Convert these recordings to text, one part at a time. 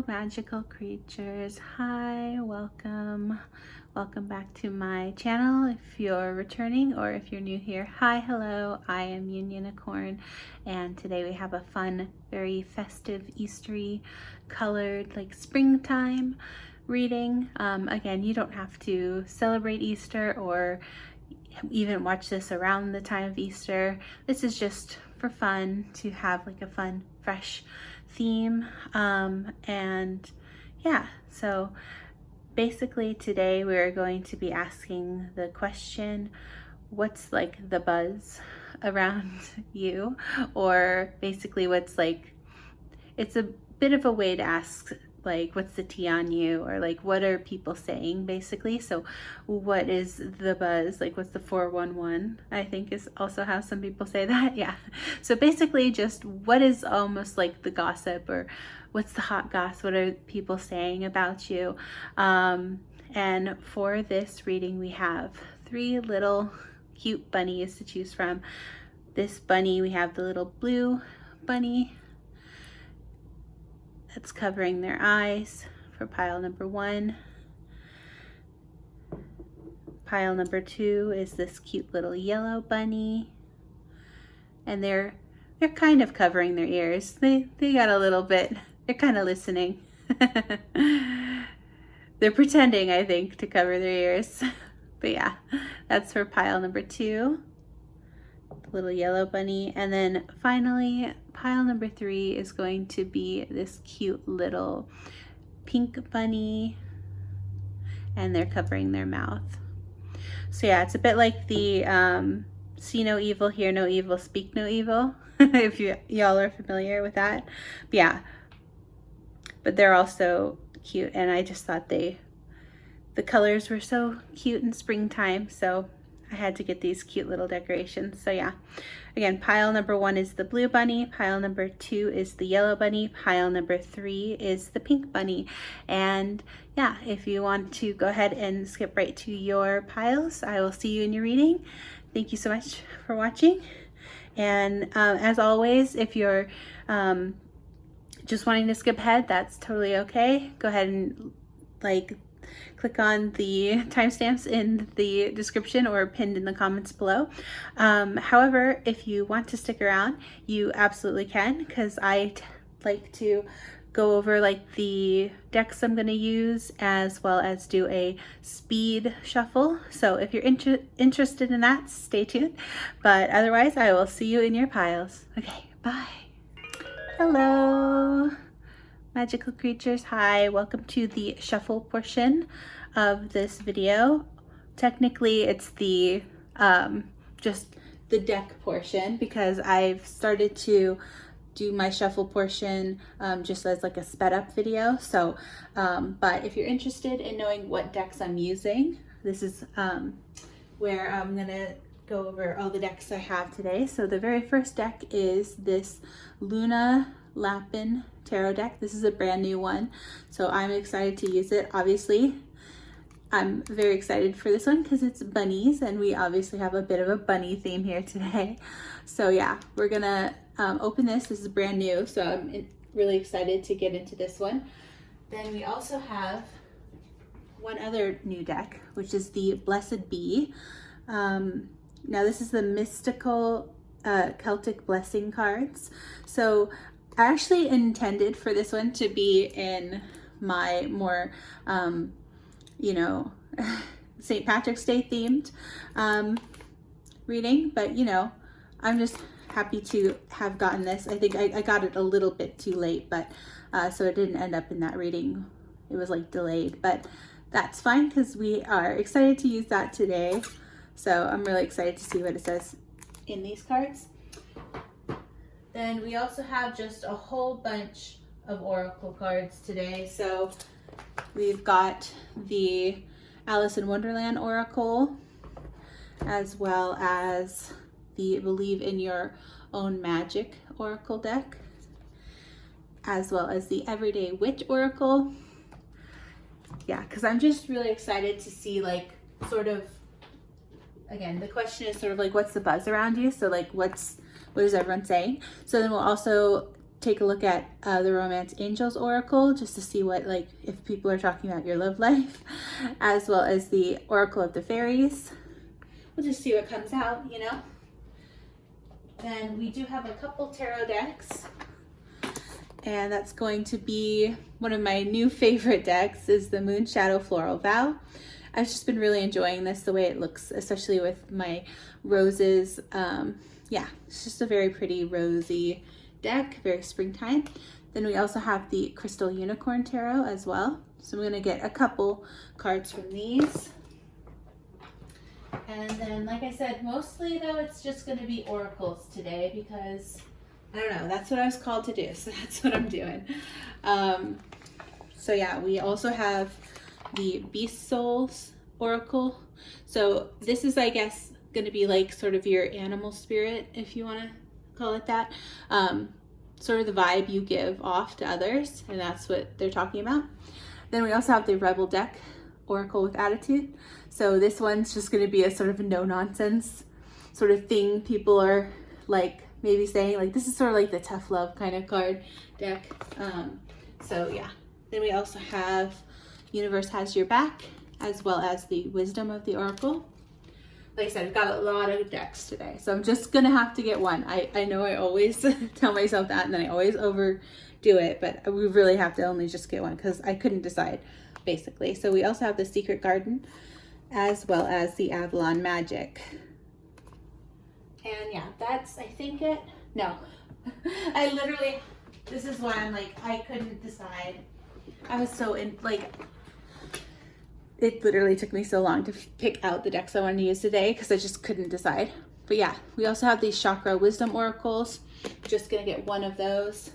magical creatures. Hi, welcome back to my channel if you're returning, or if you're new here. Hi, hello, I am Unionicorn, and today we have a fun, very festive, Eastery colored, like springtime reading. Again, you don't have to celebrate Easter or even watch this around the time of Easter. This is just for fun, to have like a fun, fresh theme. And yeah, so basically today we're going to be asking the question, what's like the buzz around you? Or basically what's like, it's a bit of a way to ask like, what's the tea on you? Or like, what are people saying basically? So what is the buzz? Like, what's the 411? I think is also how some people say that. Yeah. So basically just what is almost like the gossip, or what's the hot goss? What are people saying about you? And for this reading, we have 3 little cute bunnies to choose from. This bunny, we have the little blue bunny that's covering their eyes for pile number 1. Pile number 2 is this cute little yellow bunny, and they're kind of covering their ears. They got a little bit, they're kind of listening. They're pretending, I think, to cover their ears. But yeah, that's for pile number 2, the little yellow bunny. And then finally, pile number 3 is going to be this cute little pink bunny, and they're covering their mouth. So yeah, it's a bit like the see no evil, hear no evil, speak no evil, if y'all are familiar with that. But yeah, but they're also cute, and I just thought the colors were so cute in springtime, so I had to get these cute little decorations. So yeah, again, pile number 1 is the blue bunny, pile number 2 is the yellow bunny, pile number 3 is the pink bunny. And yeah, if you want to go ahead and skip right to your piles, I will see you in your reading. Thank you so much for watching. And as always, if you're just wanting to skip ahead, that's totally okay. Go ahead and like click on the timestamps in the description or pinned in the comments below. However, if you want to stick around, you absolutely can, because I like to go over like the decks I'm going to use, as well as do a speed shuffle. So if you're interested in that, stay tuned. But otherwise, I will see you in your piles. Okay, bye. Hello, magical creatures. Hi, welcome to the shuffle portion of this video. Technically, it's the just the deck portion, because I've started to do my shuffle portion just as like a sped up video. So, but if you're interested in knowing what decks I'm using, this is where I'm gonna go over all the decks I have today. So the very first deck is this Luna Lapin tarot deck. This is a brand new one, so I'm excited to use it. Obviously, I'm very excited for this one because it's bunnies, and we obviously have a bit of a bunny theme here today. So yeah, we're gonna open this. This is brand new, so I'm really excited to get into this one. Then we also have one other new deck, which is the Blessed Bee. Now this is the mystical Celtic blessing cards. So I actually intended for this one to be in my more, you know, St. Patrick's Day themed reading, but you know, I'm just happy to have gotten this. I think I got it a little bit too late, but so it didn't end up in that reading. It was like delayed, but that's fine because we are excited to use that today. So I'm really excited to see what it says in these cards. Then we also have just a whole bunch of oracle cards today. So we've got the Alice in Wonderland oracle, as well as the Believe in Your Own Magic oracle deck, as well as the Everyday Witch oracle. Yeah, because I'm just really excited to see, like, sort of, again, the question is sort of like, what's the buzz around you? So like, what is everyone saying? So then we'll also take a look at the Romance Angels Oracle just to see what, like, if people are talking about your love life, as well as the Oracle of the Fairies. We'll just see what comes out, you know. Then we do have a couple tarot decks, and that's going to be one of my new favorite decks is the Moonshadow Floral Vow. I've just been really enjoying this, the way it looks, especially with my roses. Yeah, it's just a very pretty rosy deck, very springtime. Then we also have the Crystal Unicorn Tarot as well. So I'm gonna get a couple cards from these. And then, like I said, mostly though, it's just gonna be oracles today because, I don't know, that's what I was called to do, so that's what I'm doing. So yeah, we also have the Beast Souls Oracle. So this is, I guess, gonna be like sort of your animal spirit, if you wanna call it that. Sort of the vibe you give off to others, and that's what they're talking about. Then we also have the Rebel deck, Oracle with Attitude. So this one's just gonna be a sort of no-nonsense sort of thing. People are like maybe saying, like, this is sort of like the tough love kind of card deck. So yeah. Then we also have Universe Has Your Back, as well as the Wisdom of the Oracle. Like I said, I've got a lot of decks today, so I'm just gonna have to get one. I know I always tell myself that, and then I always overdo it, but we really have to only just get one because I couldn't decide, basically. So we also have the Secret Garden, as well as the Avalon Magic. And yeah, that's, I think it, no. I literally, this is why I'm like, I couldn't decide. I was so in, like, it literally took me so long to pick out the decks I wanted to use today because I just couldn't decide. But yeah, we also have these Chakra Wisdom Oracles. Just gonna get one of those.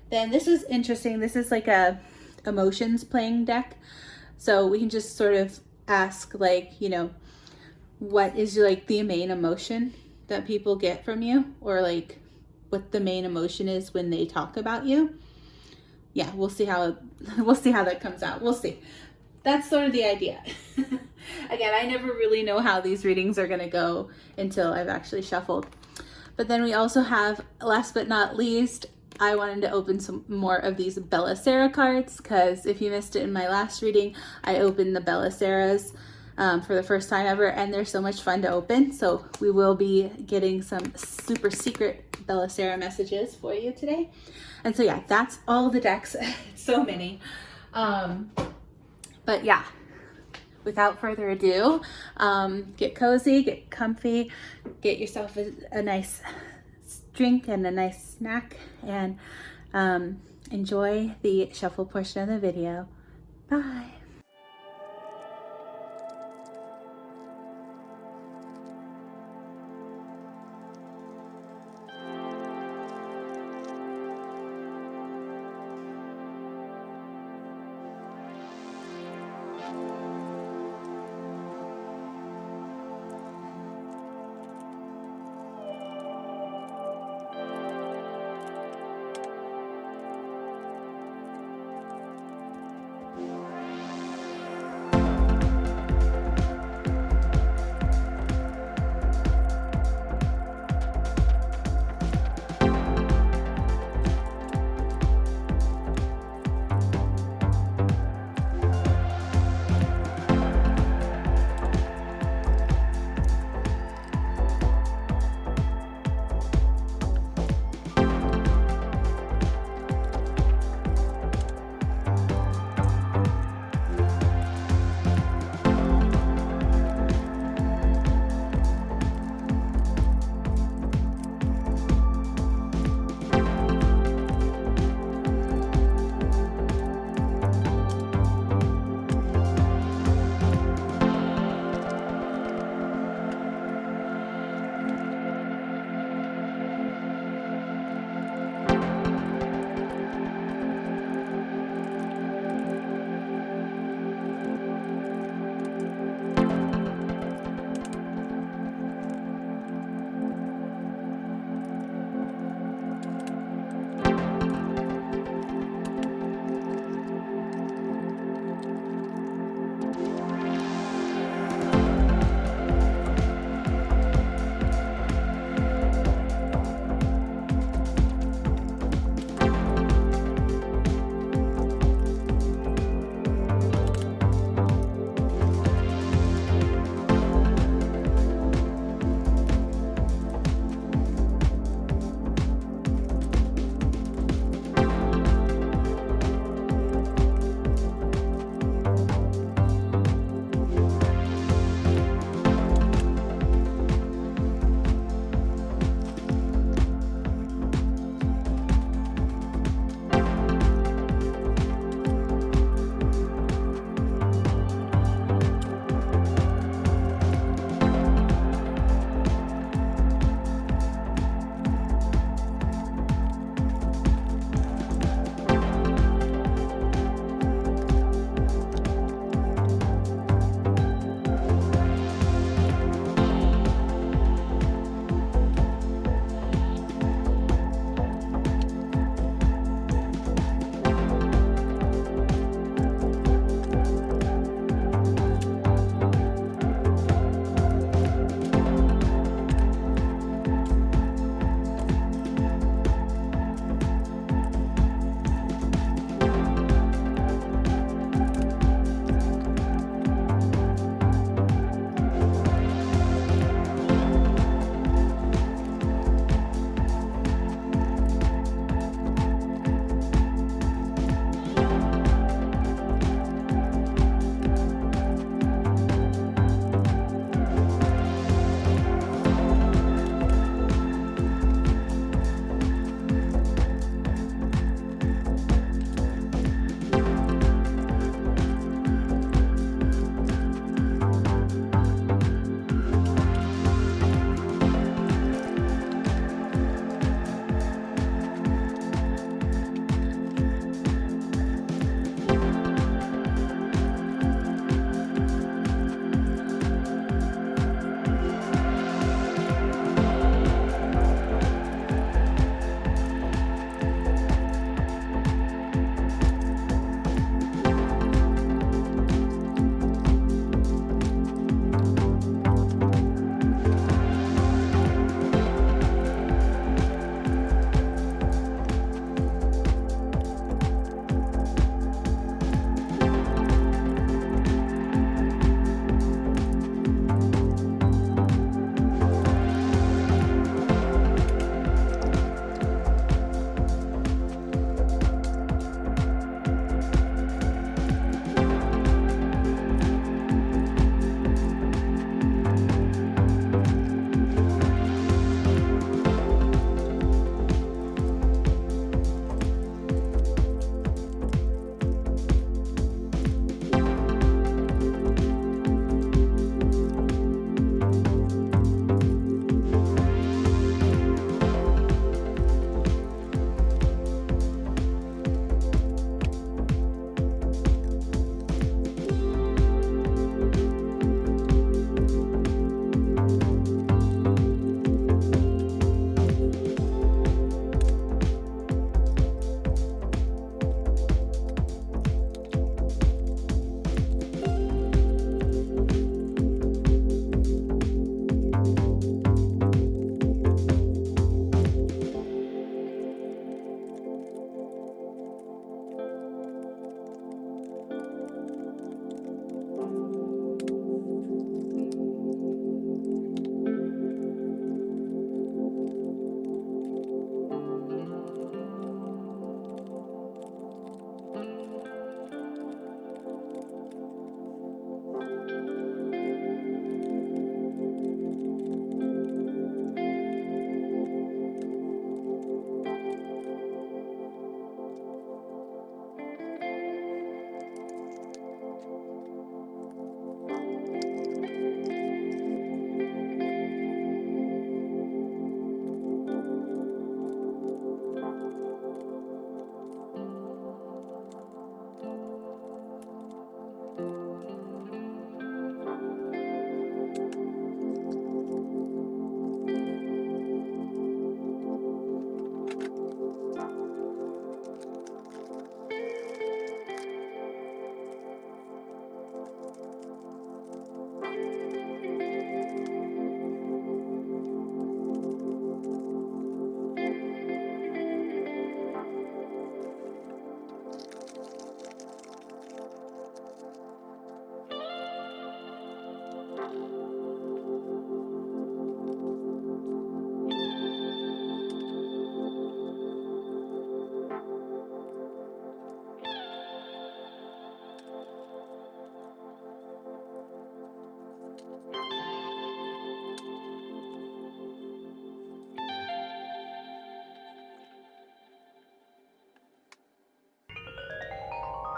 Then this is interesting. This is like a emotions playing deck. So we can just sort of ask, like, you know, what is like the main emotion that people get from you, or like what the main emotion is when they talk about you. Yeah, we'll see how that comes out. We'll see. That's sort of the idea. Again, I never really know how these readings are going to go until I've actually shuffled. But then we also have, last but not least, I wanted to open some more of these Bella Sara cards, because if you missed it in my last reading, I opened the Bella Saras for the first time ever, and they're so much fun to open. So we will be getting some super secret Bella Sara messages for you today. And so yeah, that's all the decks. It's so many. But yeah, without further ado, get cozy, get comfy, get yourself a nice drink and a nice snack, and enjoy the shuffle portion of the video. Bye.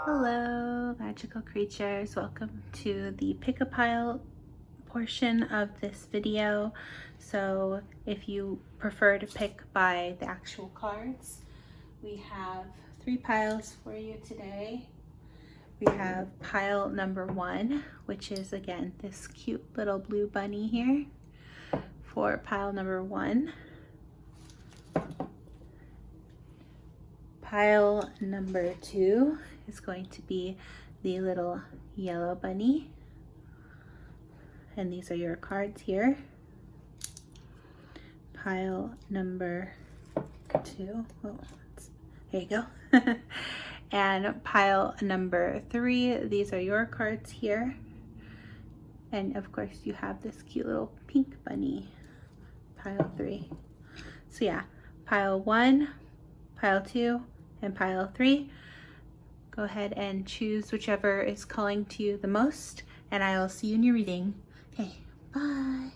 Hello, magical creatures. Welcome to the pick a pile portion of this video. So if you prefer to pick by the actual cards, we have 3 piles for you today. We have pile number 1, which is again this cute little blue bunny here for pile number 1. Pile number 2 is going to be the little yellow bunny, and these are your cards here. Pile number 2, oh, here you go. And pile number 3, these are your cards here, and of course you have this cute little pink bunny, pile 3. So yeah, pile 1, pile 2, and pile 3. Go ahead and choose whichever is calling to you the most, and I will see you in your reading. Okay, bye.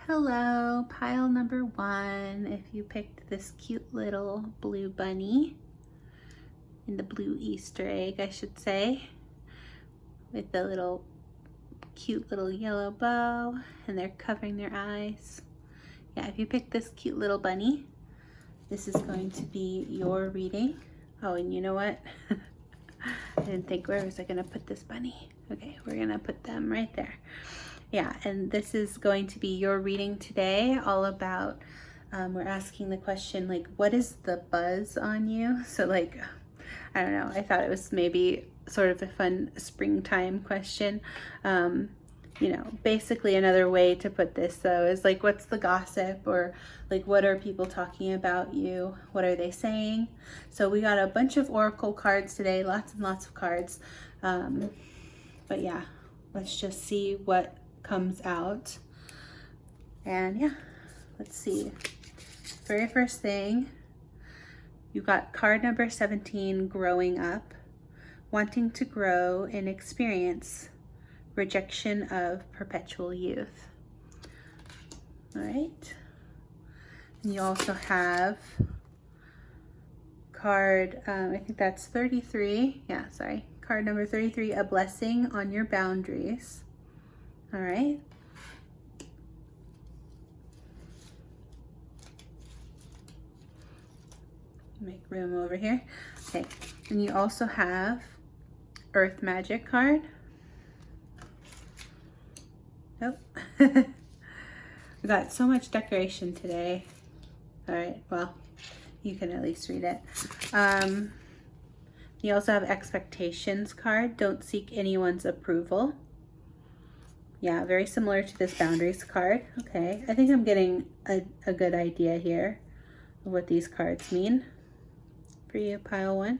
Hello, pile number 1. If you picked this cute little blue bunny in the blue Easter egg, I should say, with the little cute little yellow bow, and they're covering their eyes. Yeah, if you picked this cute little bunny, this is going to be your reading. Oh, and you know what? I didn't think, where was I gonna put this bunny? Okay, we're gonna put them right there. Yeah, and this is going to be your reading today, all about, we're asking the question, like, what is the buzz on you? So like, I don't know, I thought it was maybe sort of a fun springtime question. You know, basically another way to put this though is like, what's the gossip, or like, what are people talking about you? What are they saying? So we got a bunch of oracle cards today, lots and lots of cards. But yeah, let's just see what comes out. And yeah, let's see. Very first thing, you got card number 17, growing up, wanting to grow in experience, rejection of perpetual youth. All right. And you also have card, I think that's 33. Yeah, sorry. Card number 33, a blessing on your boundaries. All right. Make room over here. Okay. And you also have Earth Magic card. Oh, we got so much decoration today. All right, well, you can at least read it. You also have Expectations card. Don't seek anyone's approval. Yeah, very similar to this Boundaries card. Okay, I think I'm getting a good idea here of what these cards mean for you, pile 1.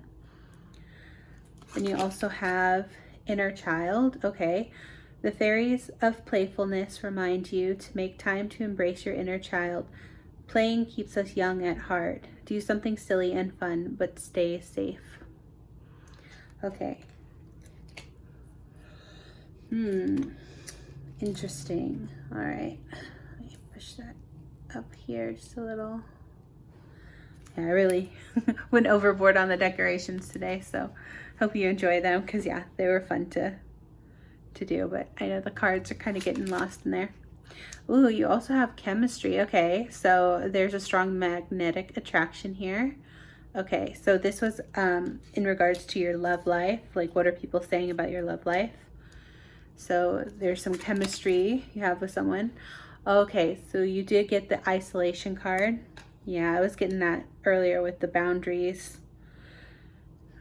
Then you also have Inner Child. Okay. The fairies of playfulness remind you to make time to embrace your inner child. Playing keeps us young at heart. Do something silly and fun, but stay safe. Okay. Interesting. All right. Let me push that up here just a little. Yeah, I really went overboard on the decorations today, so hope you enjoy them, because yeah, they were fun to do, but I know the cards are kind of getting lost in there. Ooh, you also have chemistry. Okay, so there's a strong magnetic attraction here. Okay, so this was in regards to your love life, like what are people saying about your love life? So there's some chemistry you have with someone. Okay, so you did get the isolation card. Yeah, I was getting that earlier with the boundaries.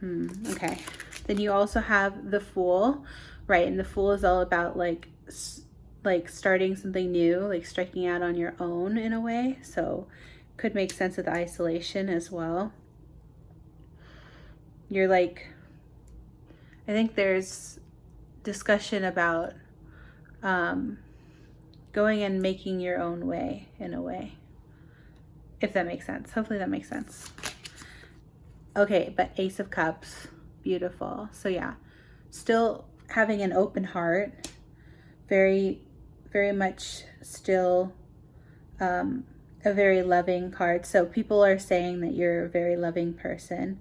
Okay, then you also have the Fool. Right, and the Fool is all about like starting something new, like striking out on your own in a way. So could make sense with isolation as well. You're like, I think there's discussion about going and making your own way in a way, if that makes sense. Hopefully that makes sense. Okay, but Ace of Cups, beautiful. So yeah, still having an open heart, very much still a very loving card. So people are saying that you're a very loving person.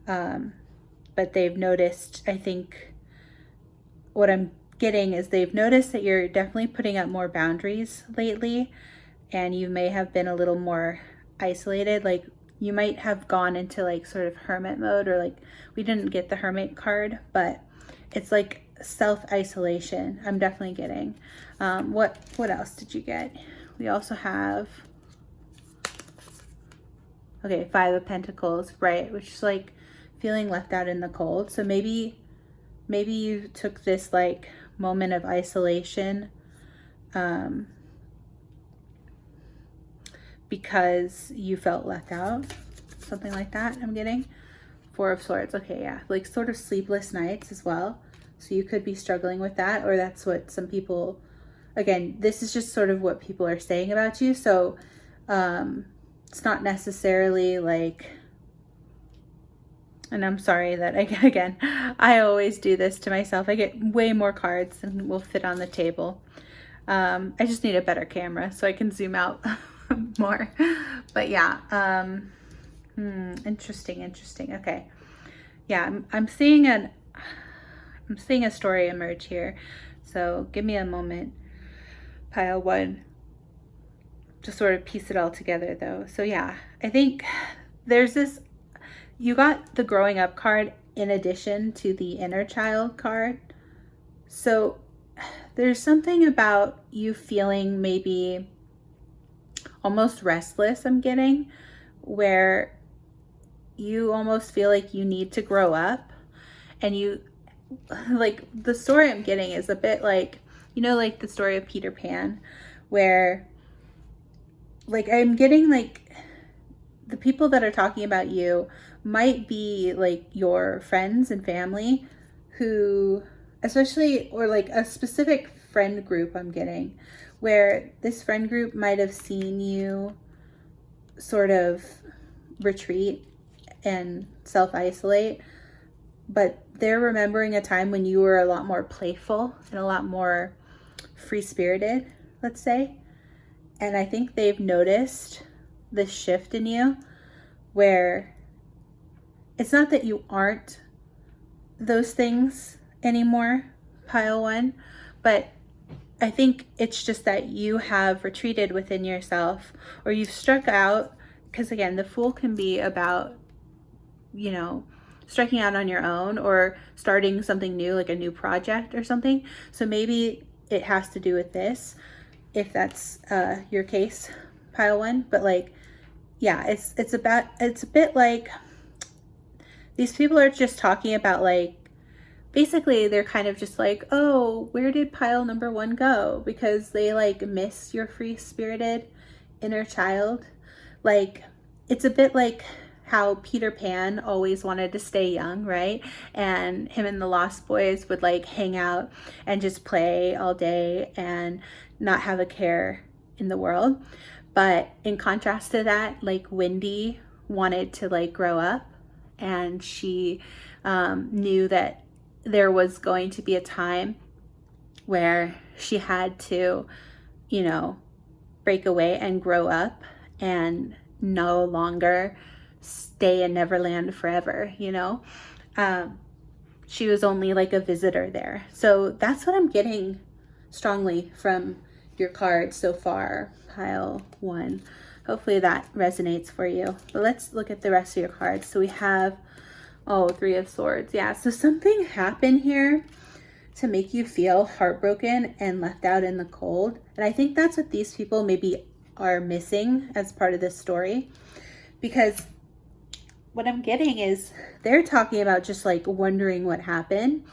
But they've noticed, I think what I'm getting is they've noticed that you're definitely putting up more boundaries lately, and you may have been a little more isolated. Like you might have gone into like sort of hermit mode, or like, we didn't get the hermit card, but it's like self-isolation. I'm definitely getting. What else did you get? We also have, okay, 5 of Pentacles, right? Which is like feeling left out in the cold. So maybe you took this like moment of isolation because you felt left out, something like that. I'm getting 4 of Swords. Okay, yeah, like sort of sleepless nights as well. So you could be struggling with that, or that's what some people, again, this is just sort of what people are saying about you. So it's not necessarily like, and I'm sorry that again, I always do this to myself. I get way more cards than will fit on the table. I just need a better camera so I can zoom out more. But yeah, interesting. Okay, yeah, I'm seeing a story emerge here. So give me a moment, pile 1, to sort of piece it all together though. So yeah, I think there's this, you got the growing up card in addition to the inner child card. So there's something about you feeling maybe almost restless, I'm getting, where you almost feel like you need to grow up, and you, like, the story I'm getting is a bit like, you know, like the story of Peter Pan, where like I'm getting like the people that are talking about you might be like your friends and family who, especially, or like a specific friend group I'm getting, where this friend group might have seen you sort of retreat and self-isolate, but they're remembering a time when you were a lot more playful and a lot more free-spirited, let's say. And I think they've noticed this shift in you, where it's not that you aren't those things anymore, pile 1, but I think it's just that you have retreated within yourself, or you've struck out, because again, the Fool can be about, you know, striking out on your own or starting something new, like a new project or something. So maybe it has to do with this, if that's your case, pile 1. But like, yeah, it's a bit like these people are just talking about, like, basically they're kind of just like, oh, where did pile number 1 go? Because they like miss your free-spirited inner child. Like, it's a bit like how Peter Pan always wanted to stay young, right? And him and the Lost Boys would like hang out and just play all day and not have a care in the world. But in contrast to that, like, Wendy wanted to like grow up, and she knew that there was going to be a time where she had to, you know, break away and grow up and no longer stay in Neverland forever, you know. She was only like a visitor there. So that's what I'm getting strongly from your cards so far, pile 1. Hopefully that resonates for you. But let's look at the rest of your cards. So we have, oh, 3 of Swords. Yeah, so something happened here to make you feel heartbroken and left out in the cold. And I think that's what these people maybe are missing as part of this story. Because what I'm getting is they're talking about just like wondering what happened.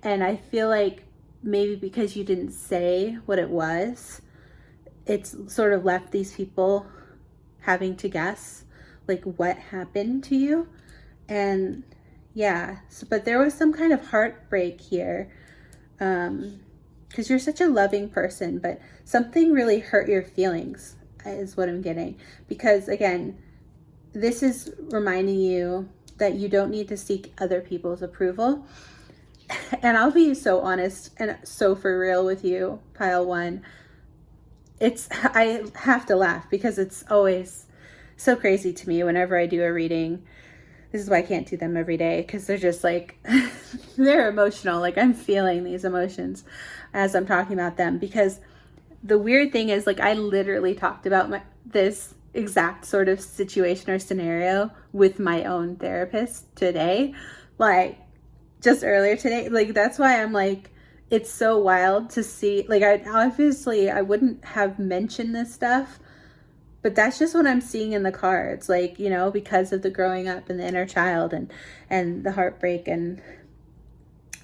And I feel like maybe because you didn't say what it was, it's sort of left these people having to guess like what happened to you. And yeah, so, but there was some kind of heartbreak here, because you're such a loving person, but something really hurt your feelings is what I'm getting. Because again, this is reminding you that you don't need to seek other people's approval. And I'll be so honest and so for real with you, pile 1. I have to laugh because it's always so crazy to me whenever I do a reading this is why I can't do them every day, because they're just like, they're emotional. Like I'm feeling these emotions as I'm talking about them, because the weird thing is, like, I literally talked about this exact sort of situation or scenario with my own therapist today, like just earlier today. Like that's why I'm like, it's so wild to see. Like I wouldn't have mentioned this stuff, but that's just what I'm seeing in the cards, like, you know, because of the growing up and the inner child and the heartbreak and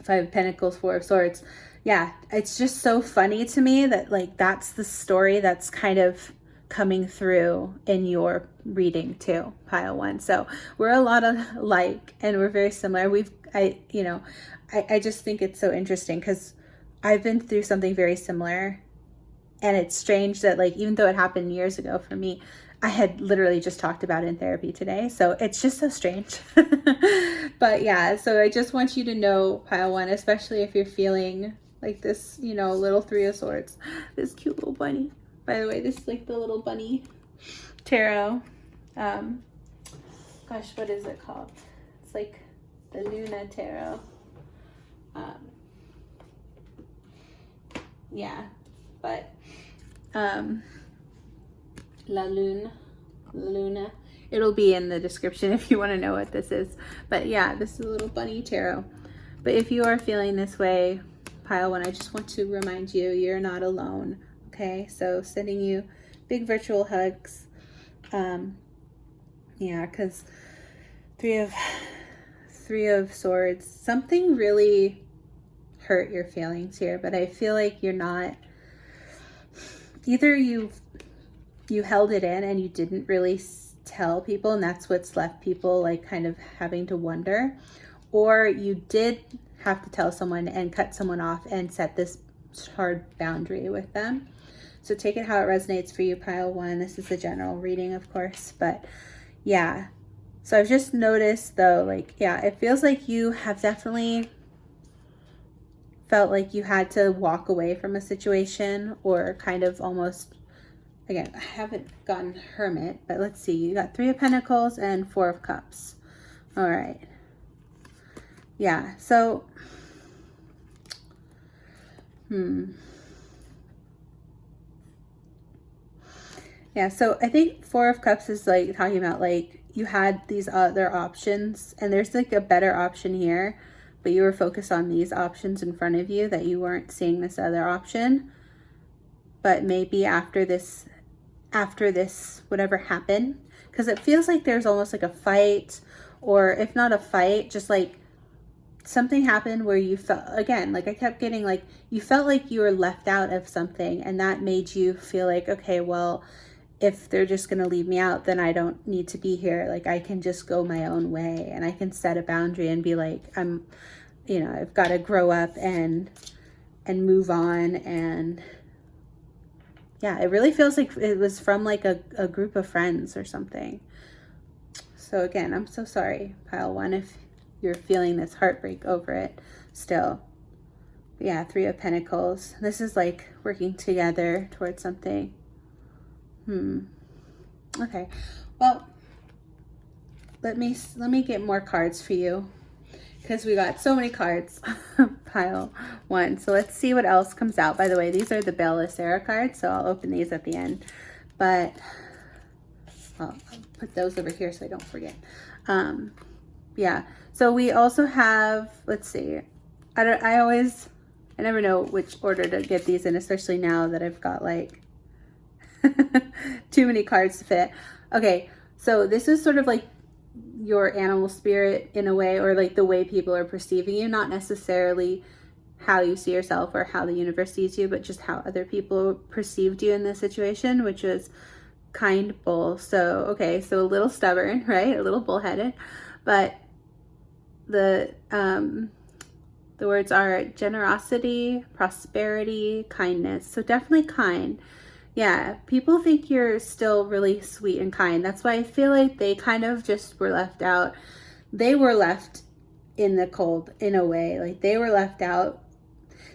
Five of Pentacles, Four of Swords. Yeah, it's just so funny to me that like that's the story that's kind of coming through in your reading too, pile one. So we're a lot alike and we're very similar. I just think it's so interesting because I've been through something very similar, and it's strange that, like, even though it happened years ago for me, I had literally just talked about it in therapy today. So it's just so strange. But yeah, so I just want you to know, pile one, especially if you're feeling like this, you know, little Three of Swords, this cute little bunny. By the way, this is like the little bunny tarot. Gosh, what is it called? It's like the Luna tarot. Yeah, but Luna. It'll be in the description if you want to know what this is. But yeah, this is a little bunny tarot. But if you are feeling this way, pile one, I just want to remind you, you're not alone. Okay, so sending you big virtual hugs. Yeah, because Three of Swords, something really hurt your feelings here, but I feel like you're not, either you held it in and you didn't really tell people, and that's what's left people like kind of having to wonder, or you did have to tell someone and cut someone off and set this hard boundary with them. So take it how it resonates for you, pile one. This is a general reading, of course, but yeah. So I've just noticed though, like, yeah, it feels like you have definitely felt like you had to walk away from a situation, or kind of almost, again, I haven't gotten Hermit, but let's see. You got Three of Pentacles and Four of Cups. All right. Yeah, so, yeah, so I think Four of Cups is like talking about like you had these other options, and there's like a better option here, but you were focused on these options in front of you, that you weren't seeing this other option. But maybe after this, whatever happened, because it feels like there's almost like a fight, or if not a fight, just like something happened where you felt, again, like I kept getting like, you felt like you were left out of something, and that made you feel like, okay, well, if they're just going to leave me out, then I don't need to be here. Like I can just go my own way, and I can set a boundary and be like, I've got to grow up and move on. And yeah, it really feels like it was from like a group of friends or something. So again, I'm so sorry, pile one, if you're feeling this heartbreak over it still. But yeah, Three of Pentacles. This is like working together towards something. Okay. Well, let me get more cards for you, because we got so many cards. Pile one. So let's see what else comes out. By the way, these are the Bella Sara cards, so I'll open these at the end. But I'll put those over here so I don't forget. Yeah. So we also have, let's see. I never know which order to get these in, especially now that I've got like too many cards to fit. Okay. So this is sort of like your animal spirit in a way, or like the way people are perceiving you, not necessarily how you see yourself or how the universe sees you, but just how other people perceived you in this situation, which was kind bull. So, okay. So a little stubborn, right? A little bullheaded, but the words are generosity, prosperity, kindness. So definitely kind. Yeah, people think you're still really sweet and kind. That's why I feel like they kind of just were left out. They were left in the cold in a way. Like they were left out.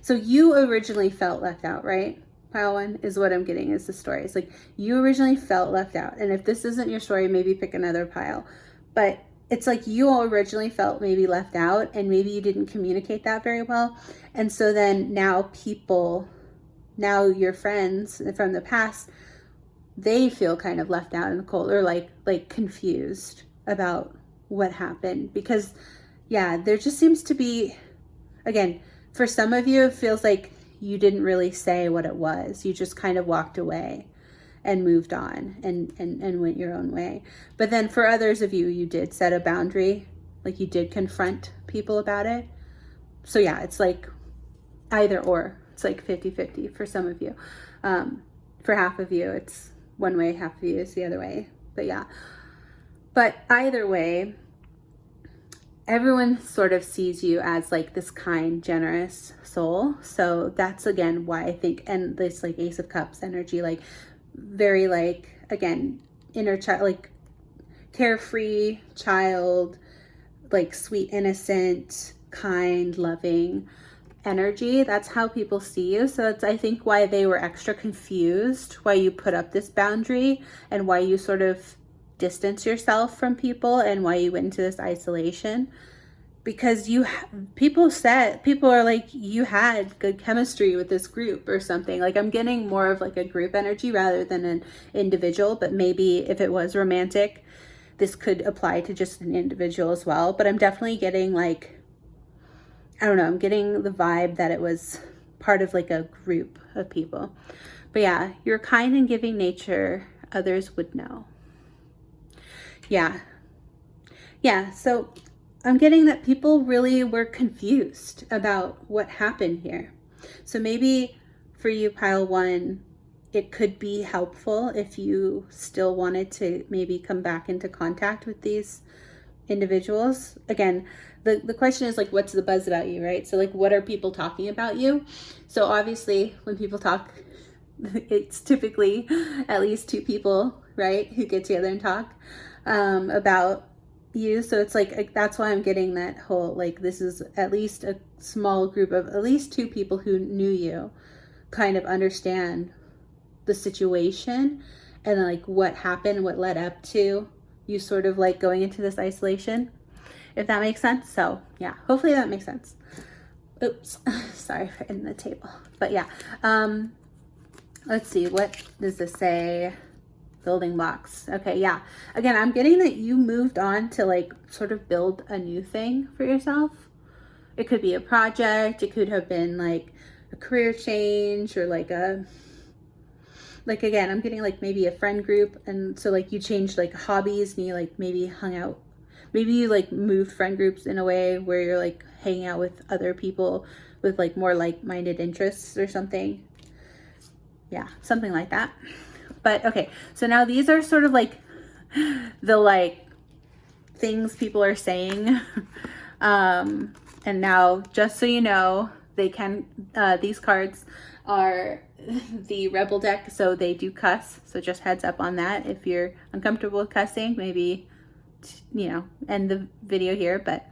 So you originally felt left out, right? Pile one is what I'm getting is the story. It's like you originally felt left out. And if this isn't your story, maybe pick another pile. But it's like you originally felt maybe left out, and maybe you didn't communicate that very well. And so then now your friends from the past, they feel kind of left out in the cold, or like confused about what happened. Because yeah, there just seems to be, again, for some of you, it feels like you didn't really say what it was. You just kind of walked away and moved on and went your own way. But then for others of you, you did set a boundary, like you did confront people about it. So yeah, it's like either or. It's like 50-50 for some of you. For half of you, it's one way, half of you is the other way. But yeah, but either way, everyone sort of sees you as like this kind, generous soul. So that's again why I think, and this like Ace of Cups energy, like very like, again, inner child, like carefree child, like sweet, innocent, kind, loving energy. That's how people see you. So it's, I think, why they were extra confused, why you put up this boundary, and why you sort of distance yourself from people, and why you went into this isolation. Because people are like, you had good chemistry with this group or something. Like, I'm getting more of like a group energy rather than an individual, but maybe if it was romantic, this could apply to just an individual as well. But I'm definitely getting like, I don't know, I'm getting the vibe that it was part of like a group of people. But yeah, your kind and giving nature, others would know. Yeah. So I'm getting that people really were confused about what happened here. So maybe for you, pile one, it could be helpful if you still wanted to maybe come back into contact with these individuals. Again, the question is like, what's the buzz about you, right? So like, what are people talking about you? So obviously when people talk, it's typically at least two people, right, who get together and talk about you. So it's like, that's why I'm getting that whole, like, this is at least a small group of at least two people who knew you, kind of understand the situation and like what happened, what led up to you sort of like going into this isolation, if that makes sense. So yeah, hopefully that makes sense. Oops, sorry for hitting the table. But yeah, let's see, what does this say? Building blocks. Okay, yeah. Again, I'm getting that you moved on to like sort of build a new thing for yourself. It could be a project. It could have been like a career change, or like again, I'm getting like maybe a friend group. And so like you changed like hobbies, and you like maybe hung out. Maybe you like moved friend groups in a way where you're like hanging out with other people with like more like-minded interests or something. Yeah, something like that. But okay, so now these are sort of like the like things people are saying. And now, just so you know, they can, these cards are the Rebel deck, so they do cuss. So just heads up on that. If you're uncomfortable with cussing, maybe, you know, end the video here. But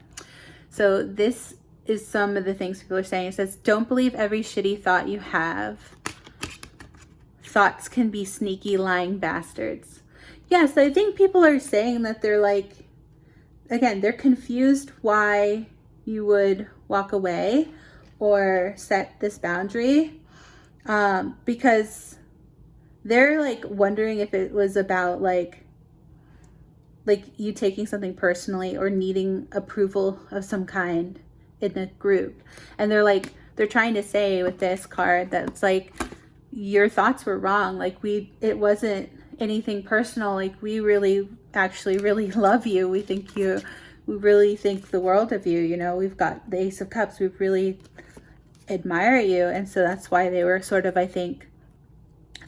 so this is some of the things people are saying. It says, don't believe every shitty thought you have. Thoughts can be sneaky, lying bastards. Yes, I think people are saying that they're like, again, they're confused why you would walk away or set this boundary, because they're like wondering if it was about like you taking something personally or needing approval of some kind in the group. And they're trying to say with this card that it's like, your thoughts were wrong. Like it wasn't anything personal. Like we really, actually really love you. We really think the world of you. You know, we've got the Ace of Cups. We really admire you. And so that's why they were sort of, I think,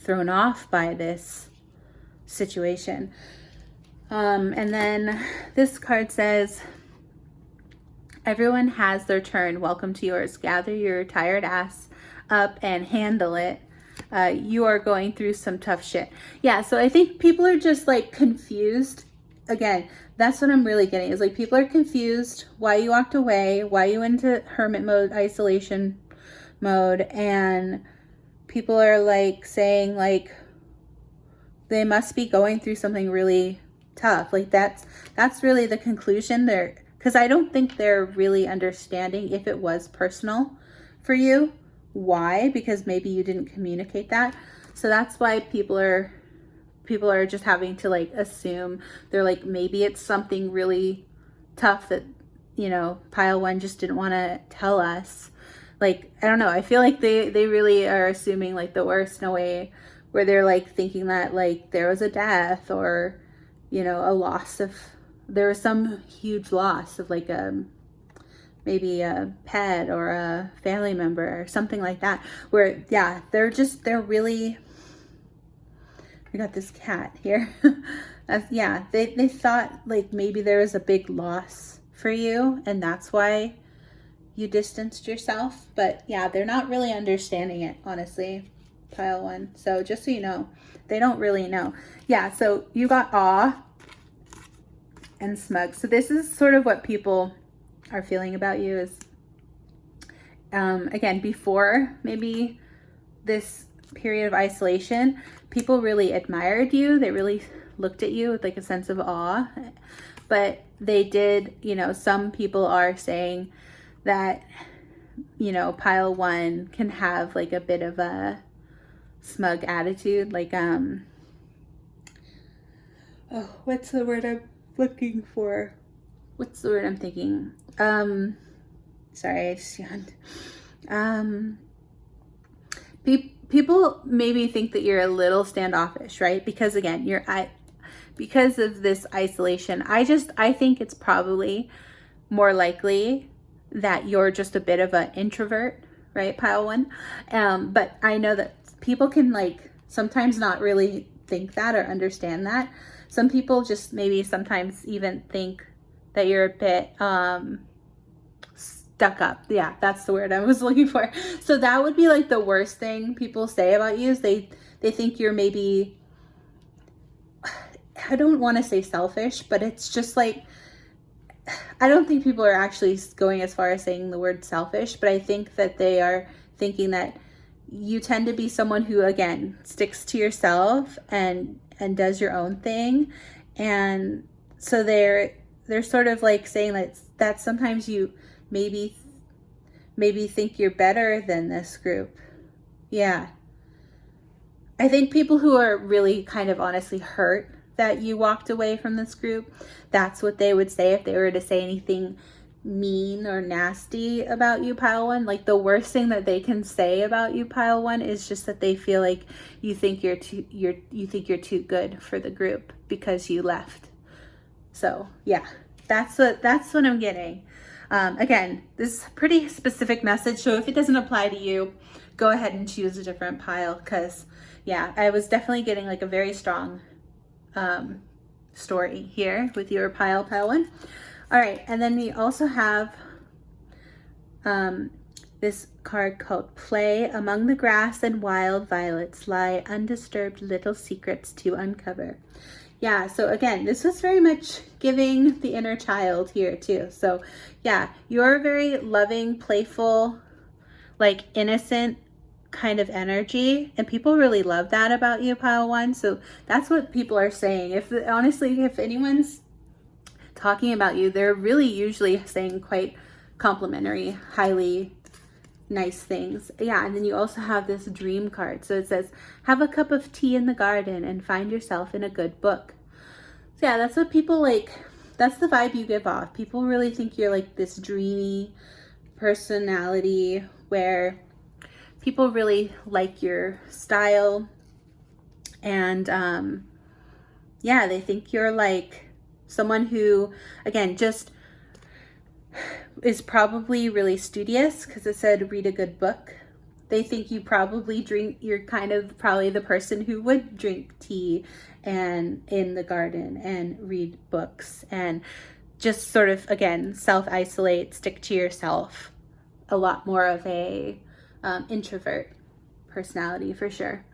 thrown off by this situation. And then this card says, everyone has their turn. Welcome to yours. Gather your tired ass up and handle it. You are going through some tough shit. Yeah, so I think people are just like confused. Again, that's what I'm really getting, is like people are confused why you walked away, why you went into hermit mode, isolation mode, and people are like saying like they must be going through something really tough. Like that's really the conclusion there, because I don't think they're really understanding if it was personal for you. Why? Because maybe you didn't communicate that. So that's why people are just having to like assume. They're like, maybe it's something really tough that, you know, pile 1 just didn't want to tell us. Like, I don't know, I feel like they really are assuming like the worst in a way, where they're like thinking that like there was a death, or, you know, a loss of, there was some huge loss of like maybe a pet or a family member or something like that, where, yeah, they're really, we got this cat here. Yeah, they thought like maybe there was a big loss for you, and that's why you distanced yourself. But yeah, they're not really understanding it, honestly, pile 1. So just so you know, they don't really know. Yeah, so you got awe and smug. So this is sort of what people are feeling about you is, again, before maybe this period of isolation, people really admired you. They really looked at you with like a sense of awe. But they did, you know, some people are saying that, you know, pile 1 can have like a bit of a smug attitude. Like, oh, what's the word I'm looking for? What's the word I'm thinking? Sorry, I just yawned. People maybe think that you're a little standoffish, right? Because again, because of this isolation, I think it's probably more likely that you're just a bit of an introvert, right, pile 1? But I know that people can like sometimes not really think that or understand that. Some people just maybe sometimes even think that you're a bit stuck up. Yeah, that's the word I was looking for. So that would be like the worst thing people say about you, is they think you're maybe, I don't want to say selfish, but it's just like, I don't think people are actually going as far as saying the word selfish, but I think that they are thinking that you tend to be someone who, again, sticks to yourself and does your own thing. And so they're sort of like saying that sometimes you maybe think you're better than this group. Yeah. I think people who are really kind of honestly hurt that you walked away from this group, that's what they would say if they were to say anything mean or nasty about you, pile 1. Like the worst thing that they can say about you, pile 1, is just that they feel like you think you're too good for the group because you left. So yeah, that's what I'm getting. Again, this is a pretty specific message, so if it doesn't apply to you, go ahead and choose a different pile, because yeah, I was definitely getting like a very strong story here with your pile 1. All right, and then we also have this card called Play. Among the grass and wild violets lie undisturbed little secrets to uncover. Yeah, so again, this was very much giving the inner child here too. So yeah, you're very loving, playful, like innocent kind of energy, and people really love that about you, pile 1. So that's what people are saying. If anyone's talking about you, they're really usually saying quite complimentary, highly nice things. Yeah, and then you also have this dream card. So it says, have a cup of tea in the garden and find yourself in a good book. So yeah, that's what people like. That's the vibe you give off. People really think you're like this dreamy personality where people really like your style, and yeah, they think you're like someone who, again, just is probably really studious, because it said read a good book. They think you probably you're kind of probably the person who would drink tea and in the garden and read books and just sort of, again, self-isolate, stick to yourself. A lot more of a introvert personality for sure.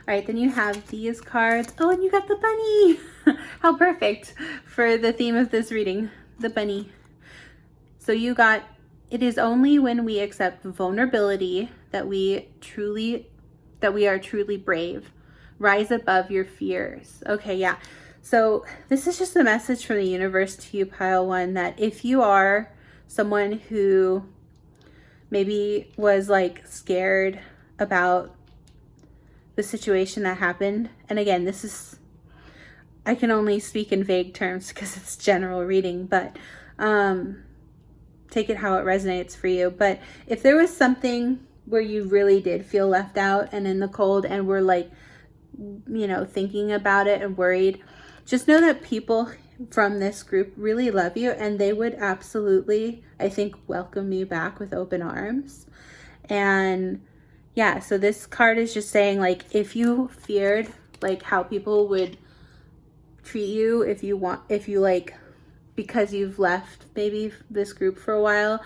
All right, then you have these cards. Oh, and you got the bunny. How perfect for the theme of this reading, the bunny. So you got, it is only when we accept vulnerability that we are truly brave. Rise above your fears. Okay, yeah. So this is just a message from the universe to you, pile one, that if you are someone who maybe was like scared about the situation that happened, and again, this is, I can only speak in vague terms because it's general reading, but take it how it resonates for you. But if there was something where you really did feel left out and in the cold and were like, you know, thinking about it and worried, just know that people from this group really love you, and they would absolutely, I think, welcome you back with open arms. And yeah, so this card is just saying, like, if you feared like how people would treat you, if you like, because you've left maybe this group for a while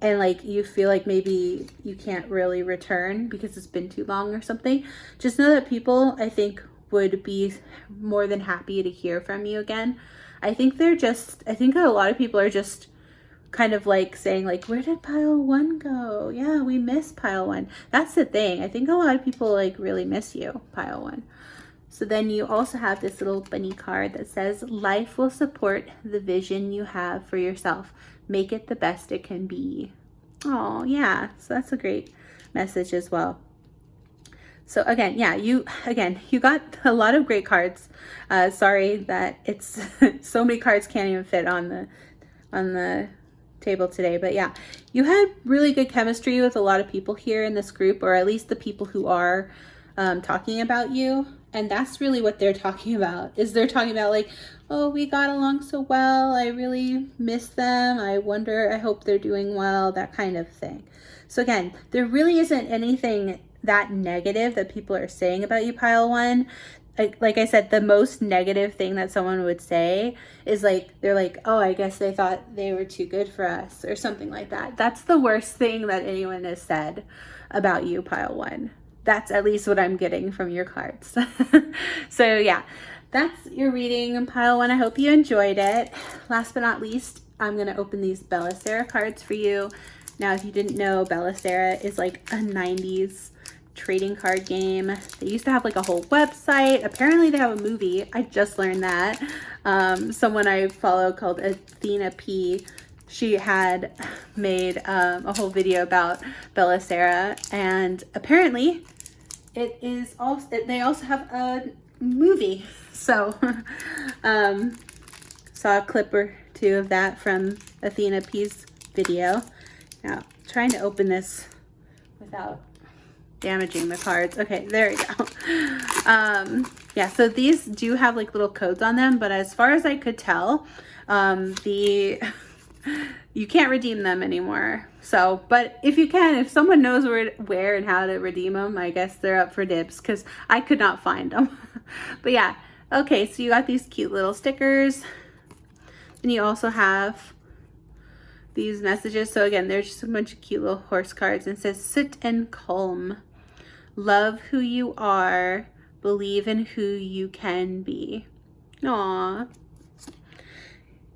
and like you feel like maybe you can't really return because it's been too long or something, just know that people, I think, would be more than happy to hear from you again. I think a lot of people are just kind of like saying like, where did pile one go? Yeah, we miss pile one. That's the thing. I think a lot of people like really miss you, pile one. So then you also have this little bunny card that says, life will support the vision you have for yourself. Make it the best it can be. Oh, yeah. So that's a great message as well. So again, yeah, you got a lot of great cards. Sorry that it's so many cards can't even fit on the table today, but yeah, you had really good chemistry with a lot of people here in this group, or at least the people who are talking about you. And that's really what they're talking about, is they're talking about like, oh, we got along so well, I really miss them, I hope they're doing well, that kind of thing. So again, there really isn't anything that negative that people are saying about you, pile one. Like I said, the most negative thing that someone would say is like, they're like, oh, I guess they thought they were too good for us or something like that. That's the worst thing that anyone has said about you, pile one. That's at least what I'm getting from your cards. So yeah, that's your reading, pile one. I hope you enjoyed it. Last but not least, I'm going to open these Bella Sara cards for you. Now, if you didn't know, Bella Sara is like a 90s trading card game. They used to have like a whole website. Apparently they have a movie. I just learned that. Someone I follow called Athena P, she had made a whole video about Bella Sara, and apparently it is also, they also have a movie. So saw a clip or two of that from Athena P's video. Now, trying to open this without damaging the cards. Okay, there we go. Yeah, so these do have like little codes on them, but as far as I could tell, you can't redeem them anymore. So, but if you can, if someone knows where and how to redeem them, I guess they're up for dibs, because I could not find them. But yeah, okay, so you got these cute little stickers. Then you also have these messages. So again, there's just a bunch of cute little horse cards, and it says, sit and calm. Love who you are. Believe in who you can be. Aww.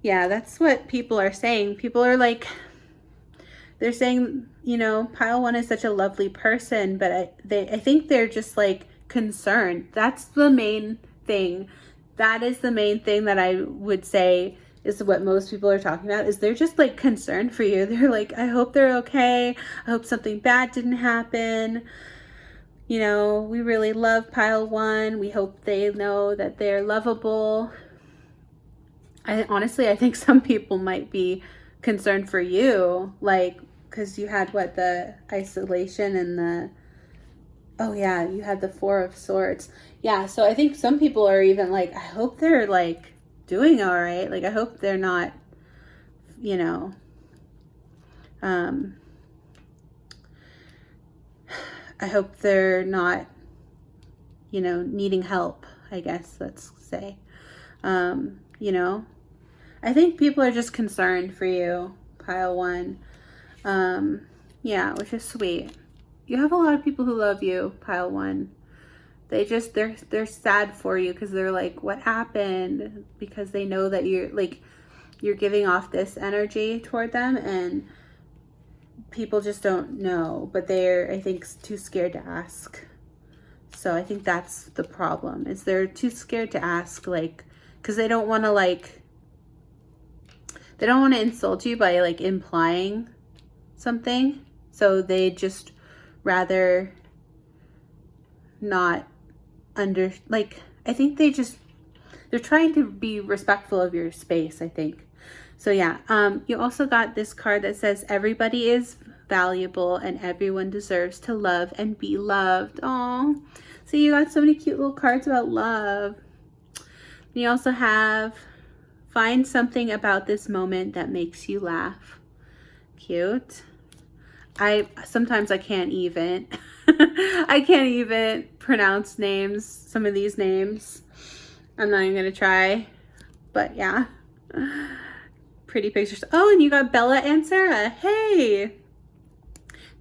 Yeah, that's what people are saying. People are like, they're saying, you know, pile one is such a lovely person, but I think they're just like concerned. That's the main thing. That is the main thing that I would say is what most people are talking about, is they're just like concerned for you. They're like, I hope they're okay. I hope something bad didn't happen. You know, we really love pile one. We hope they know that they're lovable. I think some people might be concerned for you, like, because you had what, the isolation and the, oh yeah, you had the Four of Swords. Yeah, so I think some people are even like, I hope they're like doing all right. Like, I hope they're not, you know, I hope they're not, you know, needing help, I guess, let's say. You know, I think people are just concerned for you, pile one. Yeah, which is sweet. You have a lot of people who love you, pile one. They just, they're sad for you because they're like, what happened? Because they know that you're giving off this energy toward them, and people just don't know, but they're, I think, too scared to ask. So I think that's the problem, is they're too scared to ask, like, because they don't want to like, they don't want to insult you by like implying something. So they just rather not like, I think they're trying to be respectful of your space, I think. So yeah, you also got this card that says everybody is valuable and everyone deserves to love and be loved. Oh, so you got so many cute little cards about love. You also have find something about this moment that makes you laugh. Cute. Sometimes I can't even I can't even pronounce names, some of these names. I'm not even gonna try, but yeah. Pretty pictures. Oh, and you got Bella and Sara. Hey!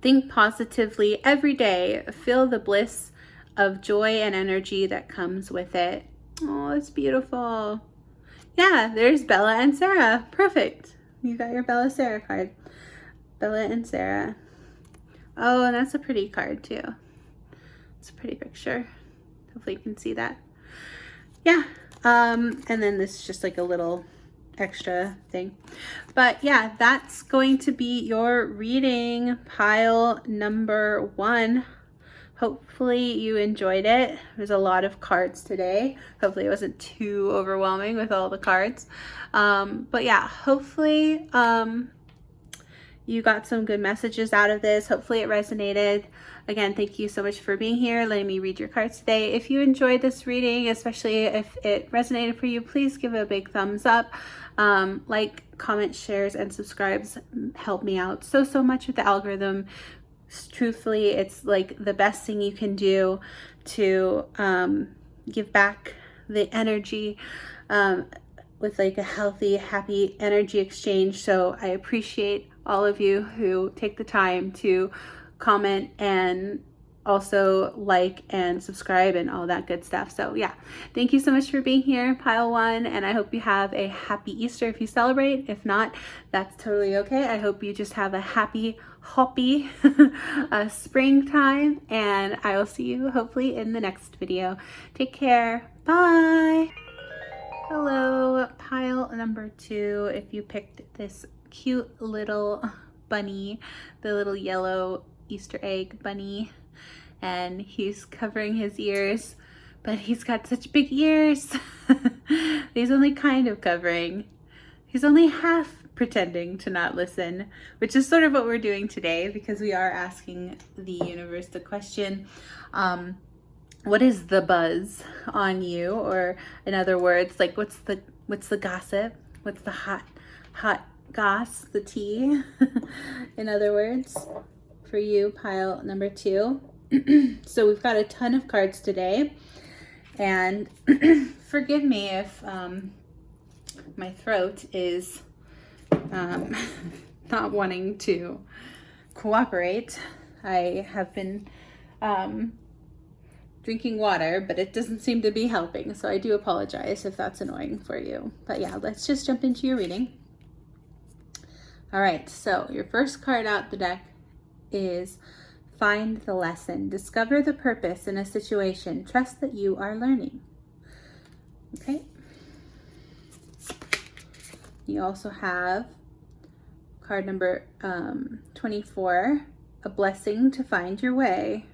Think positively every day. Feel the bliss of joy and energy that comes with it. Oh, it's beautiful. Yeah, there's Bella and Sara. Perfect. You got your Bella Sara card. Bella and Sara. Oh, and that's a pretty card too. It's a pretty picture. Hopefully you can see that. Yeah. And then this is just like a little extra thing. But yeah, that's going to be your reading, pile number 1. Hopefully you enjoyed it. There's a lot of cards today. Hopefully it wasn't too overwhelming with all the cards. But yeah, hopefully you got some good messages out of this. Hopefully it resonated. Again, thank you so much for being here, letting me read your cards today. If you enjoyed this reading, especially if it resonated for you, please give it a big thumbs up. Like, comment, shares, and subscribes help me out so much with the algorithm. Truthfully, it's like the best thing you can do to give back the energy with like a healthy, happy energy exchange. So I appreciate all of you who take the time to comment and also like and subscribe and all that good stuff. So yeah, thank you so much for being here, pile 1, and I hope you have a happy Easter if you celebrate. If not, that's totally okay. I hope you just have a happy, hoppy springtime, and I will see you hopefully in the next video. Take care. Bye. Hello, pile number 2. If you picked this cute little bunny, the little yellow Easter egg bunny, and he's covering his ears, but he's got such big ears. He's only kind of covering. He's only half pretending to not listen, which is sort of what we're doing today, because we are asking the universe the question, what is the buzz on you? Or in other words, like what's the gossip? What's the hot goss, the tea? In other words, for you, pile number 2. So we've got a ton of cards today, and forgive me if my throat is not wanting to cooperate. I have been drinking water, but it doesn't seem to be helping, so I do apologize if that's annoying for you. But yeah, let's just jump into your reading. All right, so your first card out the deck is Find the Lesson. Discover the purpose in a situation. Trust that you are learning. Okay. You also have card number 24, A Blessing to Find Your Way.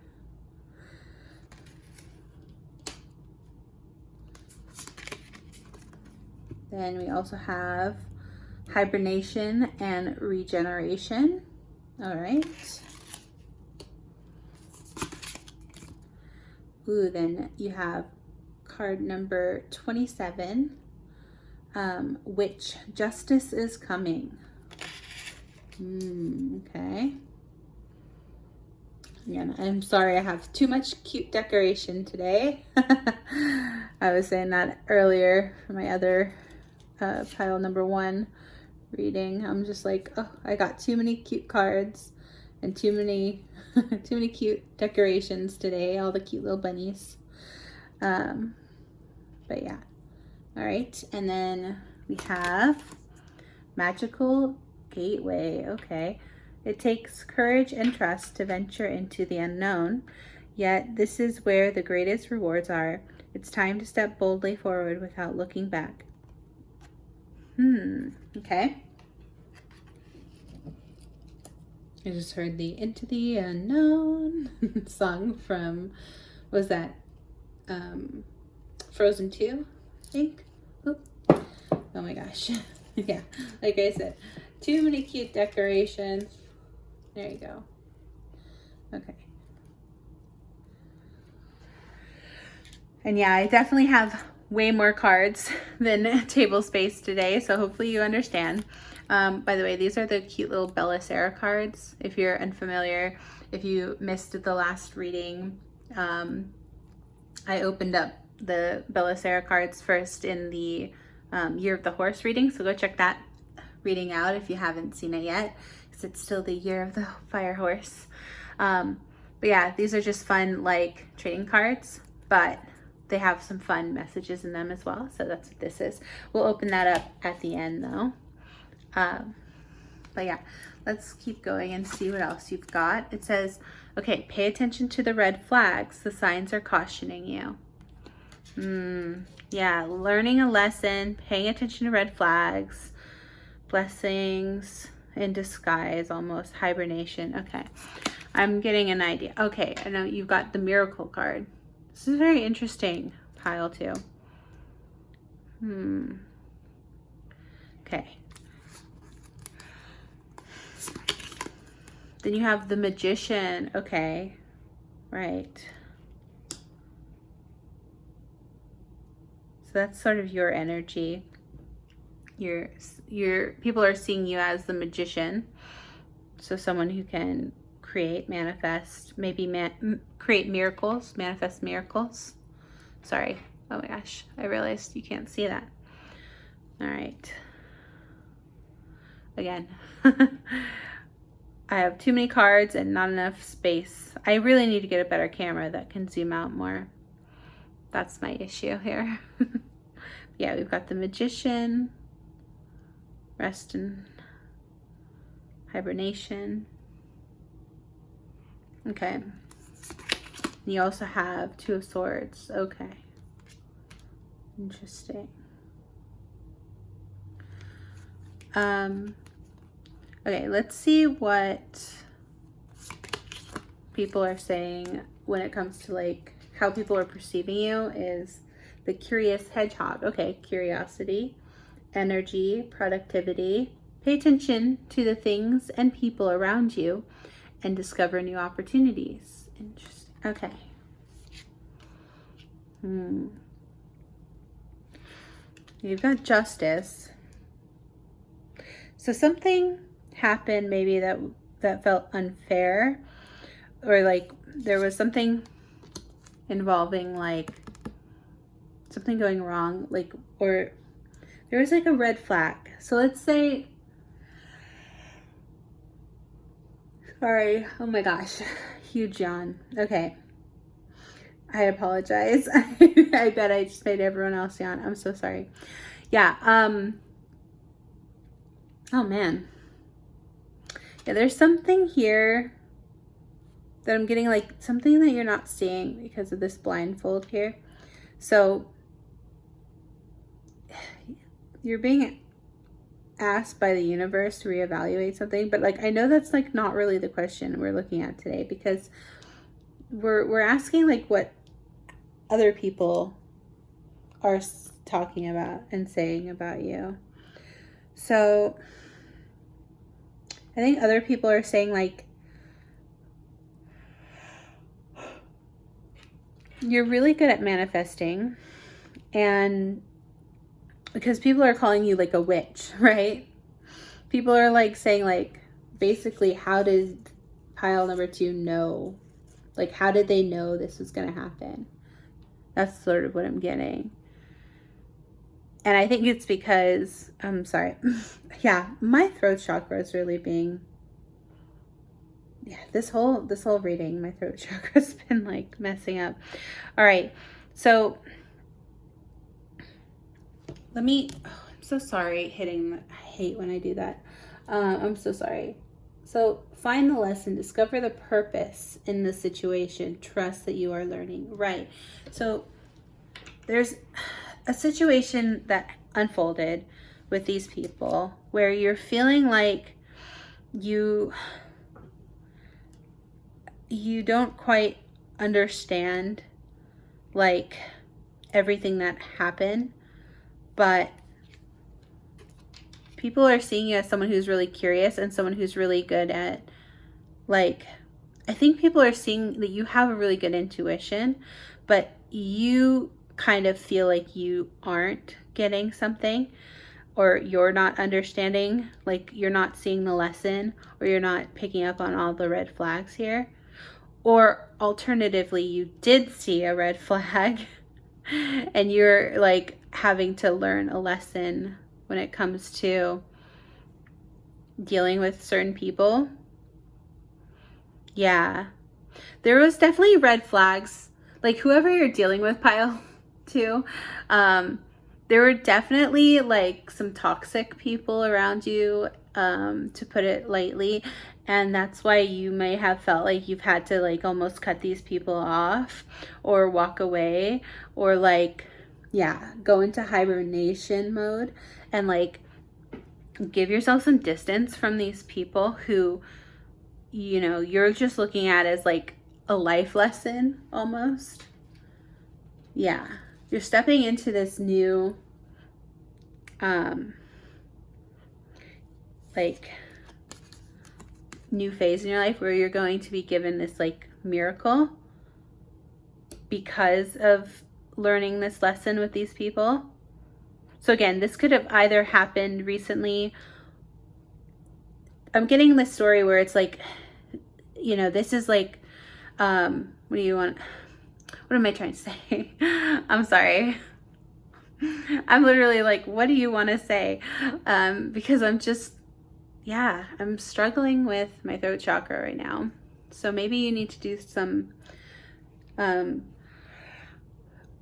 Then we also have Hibernation and Regeneration. All right. Ooh, then you have card number 27, Which Justice is Coming. Okay. Again, I'm sorry I have too much cute decoration today. I was saying that earlier for my other pile number 1 reading. I'm just like, oh, I got too many cute cards and too many cute decorations today, all the cute little bunnies. But yeah. All right, and then we have Magical Gateway. Okay. It takes courage and trust to venture into the unknown, yet this is where the greatest rewards are. It's time to step boldly forward without looking back. Okay. I just heard the Into the Unknown song from, what was that? Frozen 2, I think. Oop. Oh my gosh. Yeah, like I said, too many cute decorations. There you go. Okay. And yeah, I definitely have way more cards than table space today, so hopefully you understand. By the way, these are the cute little Sara cards. If you're unfamiliar, if you missed the last reading, I opened up the Sara cards first in the Year of the Horse reading, so go check that reading out if you haven't seen it yet, because it's still the Year of the Fire Horse. But yeah, these are just fun, like, trading cards, but they have some fun messages in them as well, so that's what this is. We'll open that up at the end though. But yeah, let's keep going and see what else you've got. It says, okay, pay attention to the red flags. The signs are cautioning you. Yeah, learning a lesson, paying attention to red flags, blessings in disguise, almost hibernation. Okay, I'm getting an idea. Okay, I know you've got the miracle card. This is very interesting, pile 2. Okay. Then you have the Magician. Okay, right. So that's sort of your energy. Your people are seeing you as the Magician. So someone who can create, manifest, maybe create miracles, manifest miracles. Sorry. Oh my gosh, I realized you can't see that. All right. Again. I have too many cards and not enough space. I really need to get a better camera that can zoom out more. That's my issue here. Yeah, we've got the Magician, rest and hibernation. Okay. You also have 2 of Swords. Okay. Interesting. Okay, let's see what people are saying when it comes to, like, how people are perceiving you. Is the Curious Hedgehog. Okay, curiosity, energy, productivity. Pay attention to the things and people around you and discover new opportunities. Interesting. Okay. You've got Justice. So something happened maybe that felt unfair, or like there was something involving like something going wrong, like, or there was like a red flag. So let's say, sorry, oh my gosh, huge yawn. Okay, I apologize. I bet I just made everyone else yawn. I'm so sorry. Yeah, oh man. Yeah, there's something here that I'm getting, like something that you're not seeing because of this blindfold here. So you're being asked by the universe to reevaluate something, but like I know that's like not really the question we're looking at today, because we're asking like what other people are talking about and saying about you. So I think other people are saying like you're really good at manifesting, and because people are calling you like a witch, right? People are like saying like basically, how did pile number 2 know? Like, how did they know this was going to happen? That's sort of what I'm getting. And I think it's because, I'm sorry. Yeah, my throat chakra is really being, yeah, this whole reading, my throat chakra's been like messing up. All right. So let me, oh, I'm so sorry I hate when I do that. I'm so sorry. So find the lesson, discover the purpose in the situation, trust that you are learning. Right. So there's a situation that unfolded with these people where you're feeling like you don't quite understand like everything that happened, but people are seeing you as someone who's really curious and someone who's really good at, like, I think people are seeing that you have a really good intuition, but you kind of feel like you aren't getting something, or you're not understanding, like you're not seeing the lesson, or you're not picking up on all the red flags here. Or alternatively, you did see a red flag and you're like having to learn a lesson when it comes to dealing with certain people. Yeah, there was definitely red flags. Like whoever you're dealing with, pile 2, there were definitely like some toxic people around you, to put it lightly. And that's why you may have felt like you've had to like almost cut these people off or walk away, or like, yeah, go into hibernation mode and like give yourself some distance from these people who, you know, you're just looking at as like a life lesson almost. Yeah, you're stepping into this new, like new phase in your life where you're going to be given this like miracle because of learning this lesson with these people. So again, this could have either happened recently. I'm getting this story where it's like, you know, this is like, what do you want? What am I trying to say? I'm sorry. I'm literally like, what do you want to say? Because I'm just, yeah, I'm struggling with my throat chakra right now. So maybe you need to do some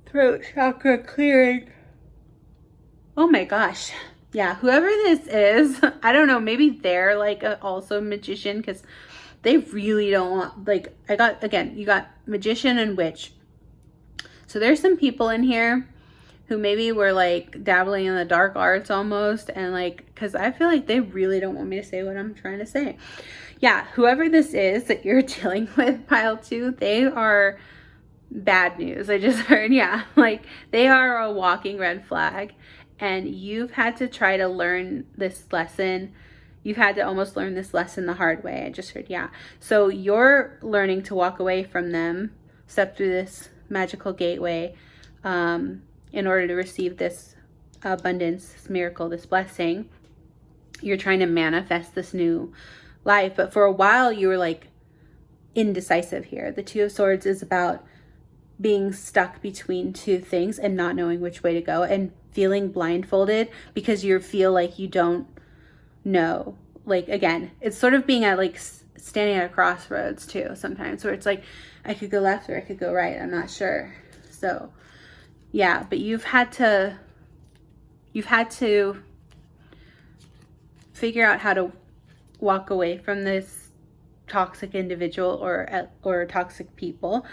throat chakra clearing. Oh my gosh. Yeah, whoever this is, I don't know, maybe they're like also a magician, because they really don't want, like, I got, again, you got magician and witch. So there's some people in here who maybe were like dabbling in the dark arts almost, and like, because I feel like they really don't want me to say what I'm trying to say. Yeah, whoever this is that you're dealing with, pile 2, they are bad news. I just heard, yeah, like they are a walking red flag, and you've had to try to learn this lesson. You've had to almost learn this lesson the hard way. I just heard, yeah. So you're learning to walk away from them, step through this magical gateway, in order to receive this abundance, this miracle, this blessing. You're trying to manifest this new life. But for a while, you were like indecisive here. The 2 of Swords is about being stuck between two things and not knowing which way to go, and feeling blindfolded because you feel like you don't know. Like, again, it's sort of being at like standing at a crossroads too sometimes, where it's like, I could go left or I could go right. I'm not sure. So yeah, but you've had to figure out how to walk away from this toxic individual or toxic people,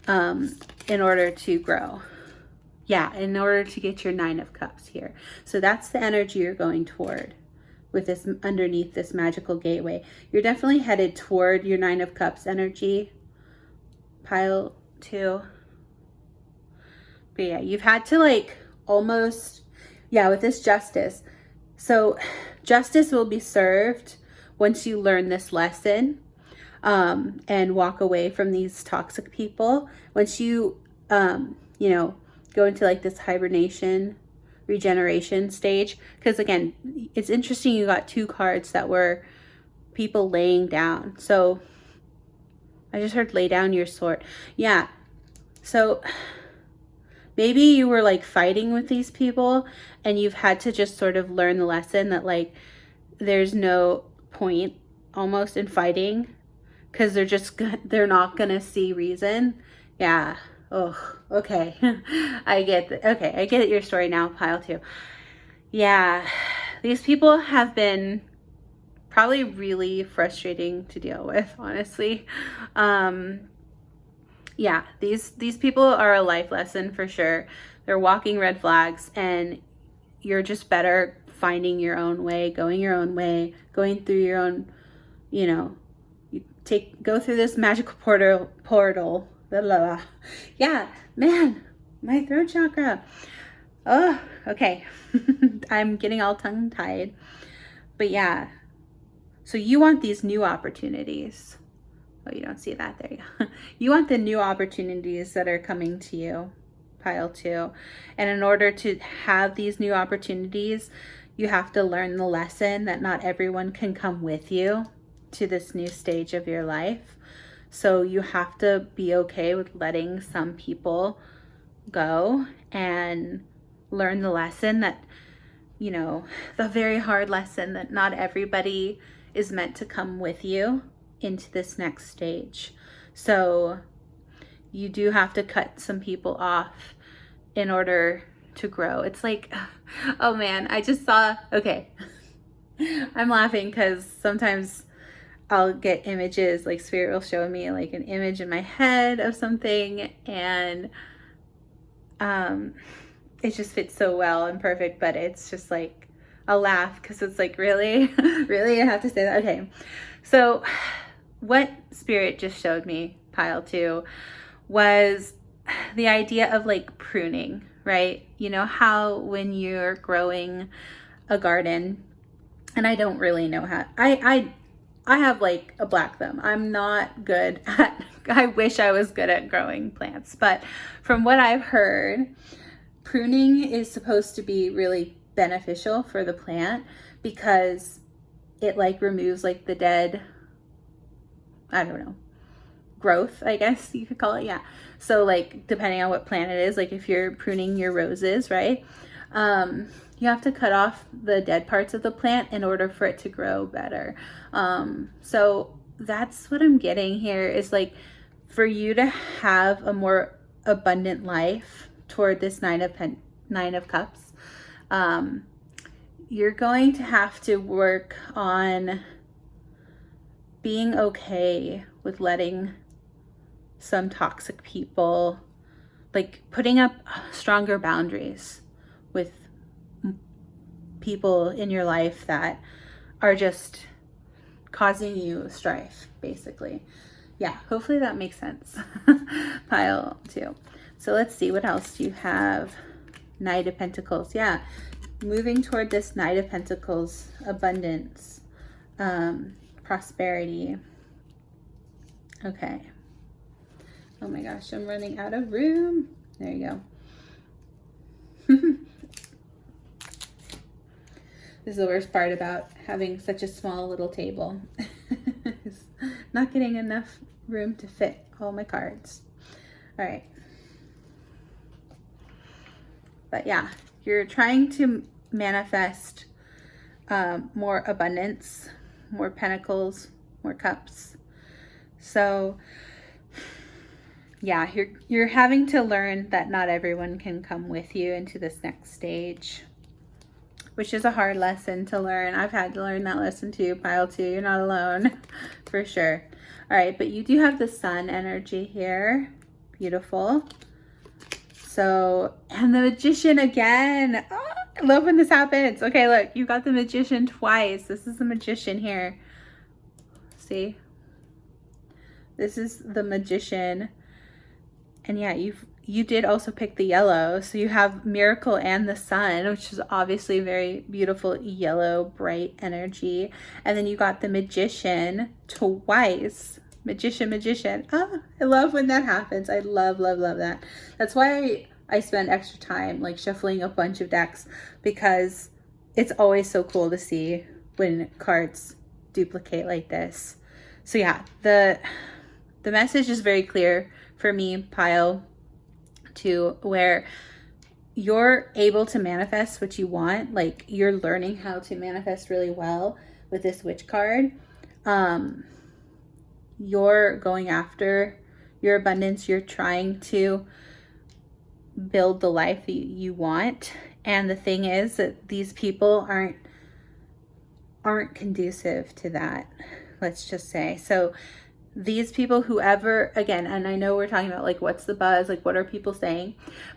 in order to grow. Yeah, in order to get your 9 of Cups here. So that's the energy you're going toward with this, underneath this magical gateway. You're definitely headed toward your 9 of Cups energy, pile 2. But yeah, you've had to like almost, yeah, with this Justice. So justice will be served once you learn this lesson, and walk away from these toxic people. Once you, you know, go into like this hibernation, regeneration stage. Because again, it's interesting, you got 2 cards that were people laying down. So I just heard lay down your sword. Yeah. So maybe you were like fighting with these people and you've had to just sort of learn the lesson that like there's no point almost in fighting, because they're not gonna see reason. Yeah. Oh, okay. I get your story now, pile 2. Yeah, these people have been probably really frustrating to deal with, honestly. Yeah, these people are a life lesson for sure, they're walking red flags, and you're just better finding your own way, going your own way, going through your own, you know, go through this magical portal, blah, blah, blah. Yeah, man, my throat chakra. Oh, okay. I'm getting all tongue-tied. But yeah, so you want these new opportunities. Oh, you don't see that. There you go. You want the new opportunities that are coming to you, pile 2. And in order to have these new opportunities, you have to learn the lesson that not everyone can come with you to this new stage of your life. So you have to be okay with letting some people go and learn the lesson that, you know, the very hard lesson that not everybody is meant to come with you into this next stage. So you do have to cut some people off in order to grow. It's like, oh man, I just saw, okay. I'm laughing because sometimes I'll get images, like Spirit will show me like an image in my head of something, and it just fits so well and perfect, but it's just like, I'll laugh because it's like, really? Really? I have to say that? Okay. So what Spirit just showed me, pile 2, was the idea of like pruning, right? You know how when you're growing a garden, and I don't really know how, I have like a black thumb. I'm not good at, I wish I was good at growing plants, but from what I've heard, pruning is supposed to be really beneficial for the plant because it like removes like the dead, I don't know, growth, I guess you could call it. Yeah. So like, depending on what plant it is, like if you're pruning your roses, right? You have to cut off the dead parts of the plant in order for it to grow better. So that's what I'm getting here, is like for you to have a more abundant life toward this Nine of Cups, you're going to have to work on being okay with letting some toxic people, like putting up stronger boundaries with people in your life that are just causing you strife, basically. Yeah, hopefully that makes sense. Pile 2. So let's see, what else do you have? Knight of Pentacles. Yeah, moving toward this Knight of Pentacles, abundance, prosperity. Okay. Oh my gosh, I'm running out of room. There you go. This is the worst part about having such a small little table. Is not getting enough room to fit all my cards. All right. But yeah, you're trying to manifest more abundance, more pentacles, more cups. So yeah, you're having to learn that not everyone can come with you into this next stage, which is a hard lesson to learn. I've had to learn that lesson too, pile 2. You're not alone, for sure. All right, but you do have the Sun energy here. Beautiful. So, and the Magician again. Oh, I love when this happens. Okay, look, you got the Magician twice. This is the Magician here. See? This is the Magician. And yeah, you did also pick the yellow. So you have Miracle and the Sun, which is obviously very beautiful yellow, bright energy. And then you got the Magician twice. Magician. Oh, I love when that happens. I love that. That's why I spend extra time like shuffling a bunch of decks, because it's always so cool to see when cards duplicate like this. So yeah, the message is very clear for me, pile 2, where you're able to manifest what you want. Like, you're learning how to manifest really well with this Witch card. You're going after your abundance. You're trying to build the life that you want. And the thing is that these people aren't conducive to that, let's just say. So these people, whoever, again, and I know we're talking about like what's the buzz, like what are people saying,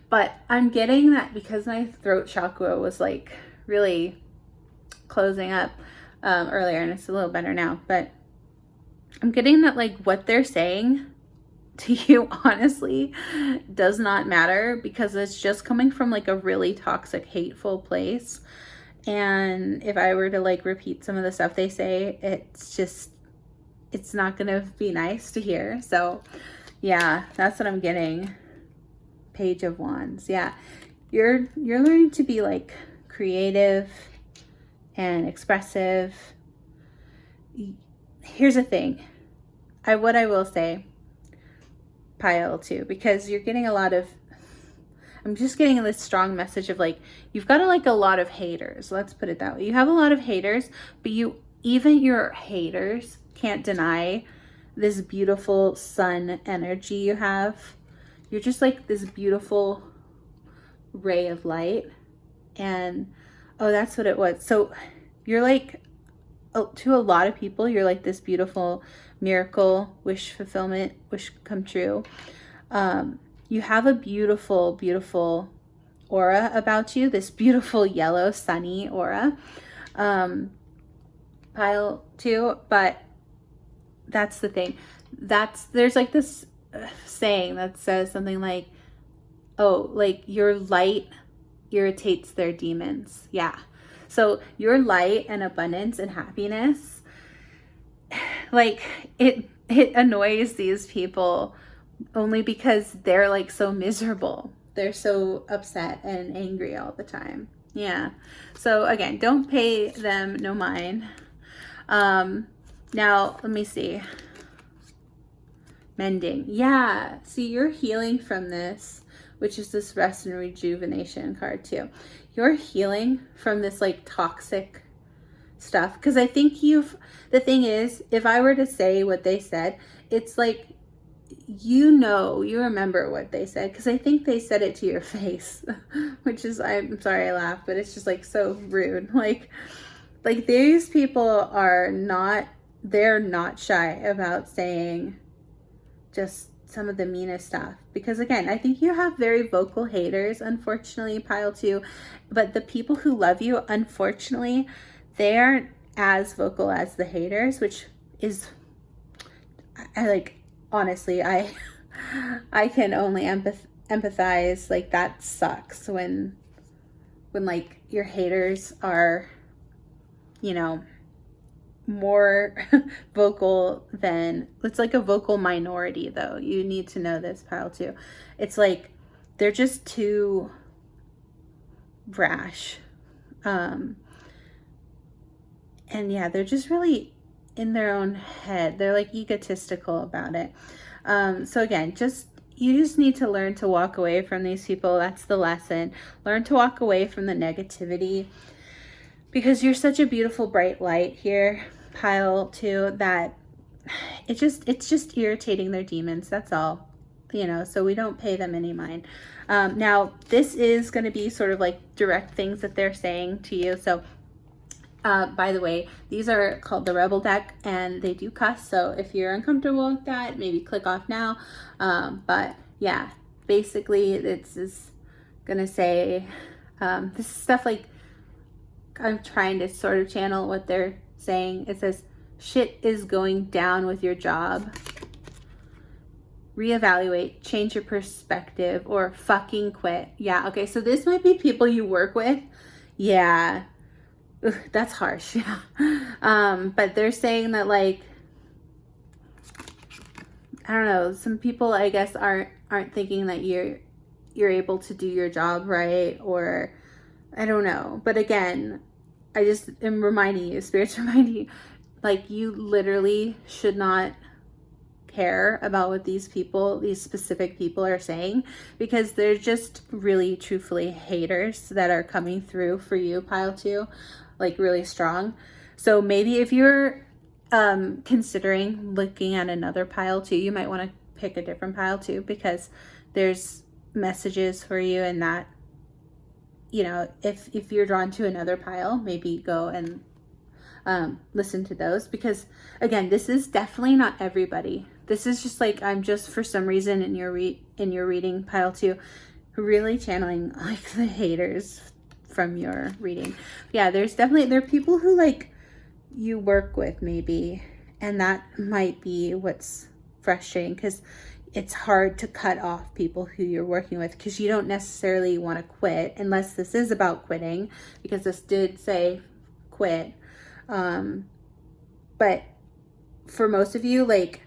but I'm getting that because my throat chakra was like really closing up earlier, and it's a little better now, but I'm getting that like what they're saying to you honestly does not matter, because it's just coming from like a really toxic, hateful place. And if I were to like repeat some of the stuff they say, it's not gonna be nice to hear. So yeah, that's what I'm getting. Page of Wands. Yeah, you're learning to be like creative and expressive. Here's the thing, what I will say, pile too, because you're getting a lot of, I'm just getting this strong message of like, you've got a lot of haters. Let's put it that way. You have a lot of haters, but even your haters can't deny this beautiful sun energy you have. You're just like this beautiful ray of light. And oh, that's what it was. So you're like, to a lot of people, you're like this beautiful miracle, wish fulfillment, wish come true. You have a beautiful, beautiful aura about you, this beautiful yellow sunny aura. Pile 2, but that's the thing. There's like this saying that says something like, oh, like your light irritates their demons. Yeah. So your light and abundance and happiness, like it annoys these people only because they're like so miserable. They're so upset and angry all the time. Yeah. So again, don't pay them no mind. Now let me see. Mending. Yeah. See, you're healing from this, which is this rest and rejuvenation card too. You're healing from this like toxic stuff. Because I think the thing is, if I were to say what they said, it's like, you remember what they said, because I think they said it to your face, which is, I'm sorry I laugh, but it's just like so rude. Like these people they're not shy about saying just some of the meanest stuff. Because again, I think you have very vocal haters, unfortunately, pile 2, but the people who love you, unfortunately, they aren't as vocal as the haters, which is, I like, honestly, I can only empathize. Like, that sucks when like your haters are, more vocal than, it's like a vocal minority though. You need to know this, pile 2. It's like they're just too brash. And yeah, they're just really in their own head. They're like egotistical about it. So again, you just need to learn to walk away from these people. That's the lesson. Learn to walk away from the negativity, because you're such a beautiful bright light here, pile 2, that it's just irritating their demons. That's all, so we don't pay them any mind. Now this is going to be sort of like direct things that they're saying to you. So by the way, these are called the Rebel deck, and they do cuss. So if you're uncomfortable with that, maybe click off now. But yeah, basically this is going to say, this is stuff like, I'm trying to sort of channel what they're saying. It says, shit is going down with your job. Reevaluate, change your perspective, or fucking quit. Yeah, okay, so this might be people you work with. Yeah, ugh, that's harsh. Yeah. But they're saying that, like, I don't know, some people, I guess, aren't thinking that you're able to do your job right, or I don't know. But again, I just am reminding you, Spirit's reminding you, like, you literally should not care about what these specific people are saying, because they're just really truthfully haters that are coming through for you, pile 2, like really strong. So maybe if you're considering looking at another pile 2, you might want to pick a different pile 2, because there's messages for you, and that, if you're drawn to another pile, maybe go and listen to those, because again, this is definitely not everybody. This is just like, I'm just for some reason in your reading, pile 2, really channeling like the haters from your reading. Yeah, there are people who like you work with maybe, and that might be what's frustrating, because it's hard to cut off people who you're working with, because you don't necessarily want to quit, unless this is about quitting, because this did say quit. But for most of you, like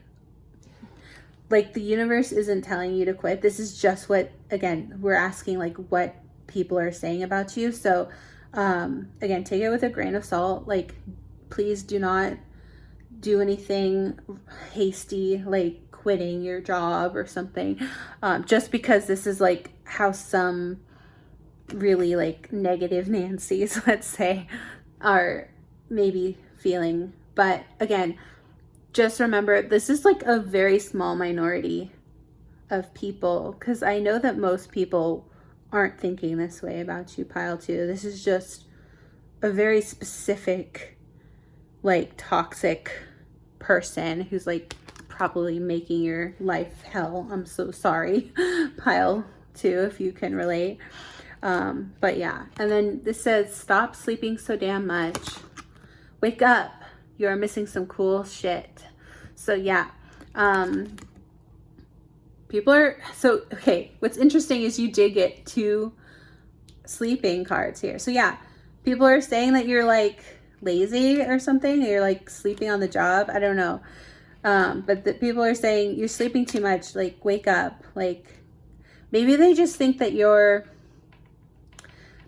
the universe isn't telling you to quit. This is just what, again, we're asking like what people are saying about you. So again, take it with a grain of salt. Like, please do not do anything hasty, like quitting your job or something, just because this is like how some really like negative Nancy's, let's say, are maybe feeling. But again, just remember, this is like a very small minority of people, because I know that most people aren't thinking this way about you, pile 2. This is just a very specific, like, toxic person who's like probably making your life hell. I'm so sorry, pile 2, if you can relate. But yeah, and then this says, stop sleeping so damn much. Wake up. You're missing some cool shit. So yeah, people are, so, okay, what's interesting is you did get 2 sleeping cards here. So yeah, people are saying that you're like lazy or something, or you're like sleeping on the job. I don't know. But the people are saying you're sleeping too much, like wake up. Like, maybe they just think that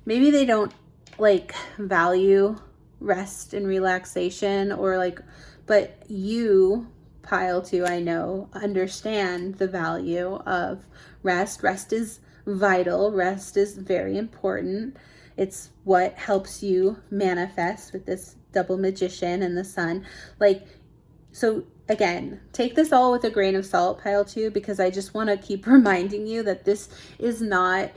maybe they don't like value rest and relaxation, or like, but you, pile 2, I know, understand the value of rest. Rest is vital. Rest is very important. It's what helps you manifest with this double magician and the sun. Like, so again, take this all with a grain of salt, pile 2, because I just want to keep reminding you that this is not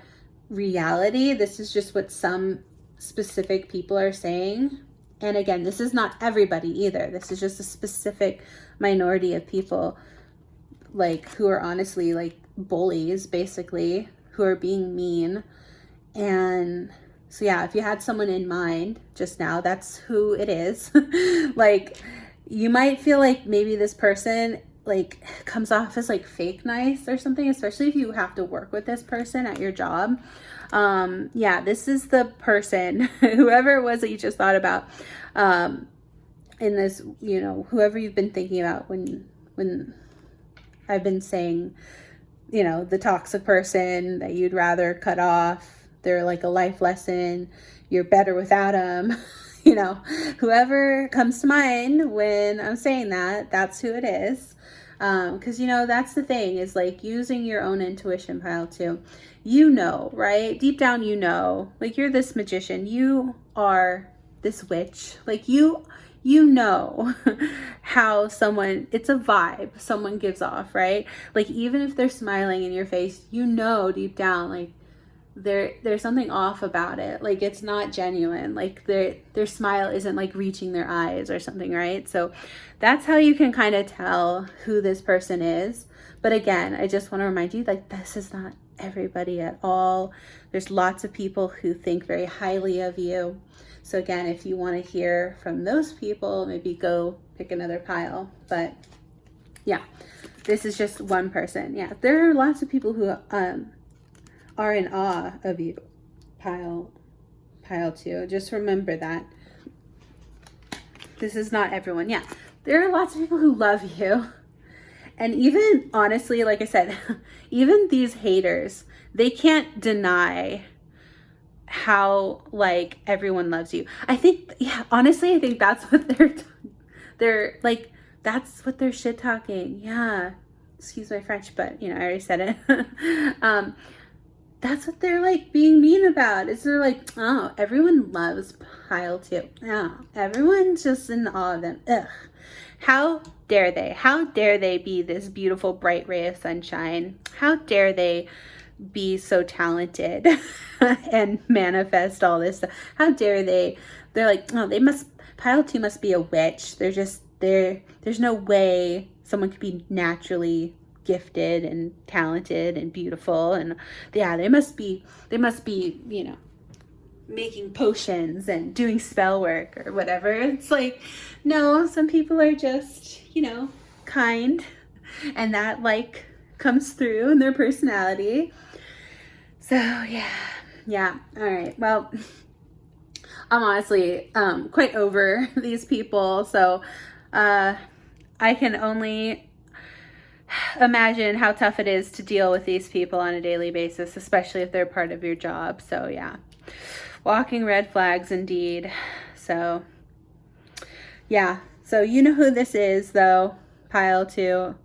reality. This is just what some specific people are saying. And again, this is not everybody either. This is just a specific minority of people, like, who are honestly like bullies, basically, who are being mean. And so yeah, if you had someone in mind just now, that's who it is. Like, you might feel like maybe this person like comes off as like fake nice or something, especially if you have to work with this person at your job. Yeah, this is the person, whoever it was that you just thought about, in this, you know, whoever you've been thinking about when I've been saying, you know, the toxic person that you'd rather cut off. They're like a life lesson. You're better without them. You know, whoever comes to mind when I'm saying that, that's who it is. Because, you know, that's the thing, is like using your own intuition, pile 2. You know, right? Deep down, you know, like, you're this magician. You are this witch. Like, you know how someone, it's a vibe someone gives off, right? Like, even if they're smiling in your face, you know, deep down, like, there's something off about it. Like, it's not genuine. Like, their smile isn't like reaching their eyes or something, right? So that's how you can kind of tell who this person is. But again, I just want to remind you, like, this is not everybody at all. There's lots of people who think very highly of you. So again, if you want to hear from those people, maybe go pick another pile. But yeah, this is just one person. Yeah, there are lots of people who are in awe of you, pile 2. Just remember that. This is not everyone. Yeah, there are lots of people who love you. And even, honestly, like I said, even these haters, they can't deny how, like, everyone loves you. I think, yeah, honestly, I think that's what they're like, that's what they're shit talking. Yeah, excuse my French, but, you know, I already said it. That's what they're like being mean about. Is they're like, oh, everyone loves pile 2. Oh, everyone's just in awe of them. Ugh. How dare they? How dare they be this beautiful bright ray of sunshine? How dare they be so talented and manifest all this stuff. How dare they? They're like, oh, they must, pile 2 must be a witch. They're just, there's no way someone could be naturally gifted and talented and beautiful. And yeah, they must be, you know, making potions and doing spell work or whatever. It's like, no, some people are just, you know, kind, and that like comes through in their personality. So yeah. All right. Well, I'm honestly quite over these people. So I can only imagine how tough it is to deal with these people on a daily basis, especially if they're part of your job. So yeah, walking red flags indeed. So yeah, so you know who this is though, pile 2.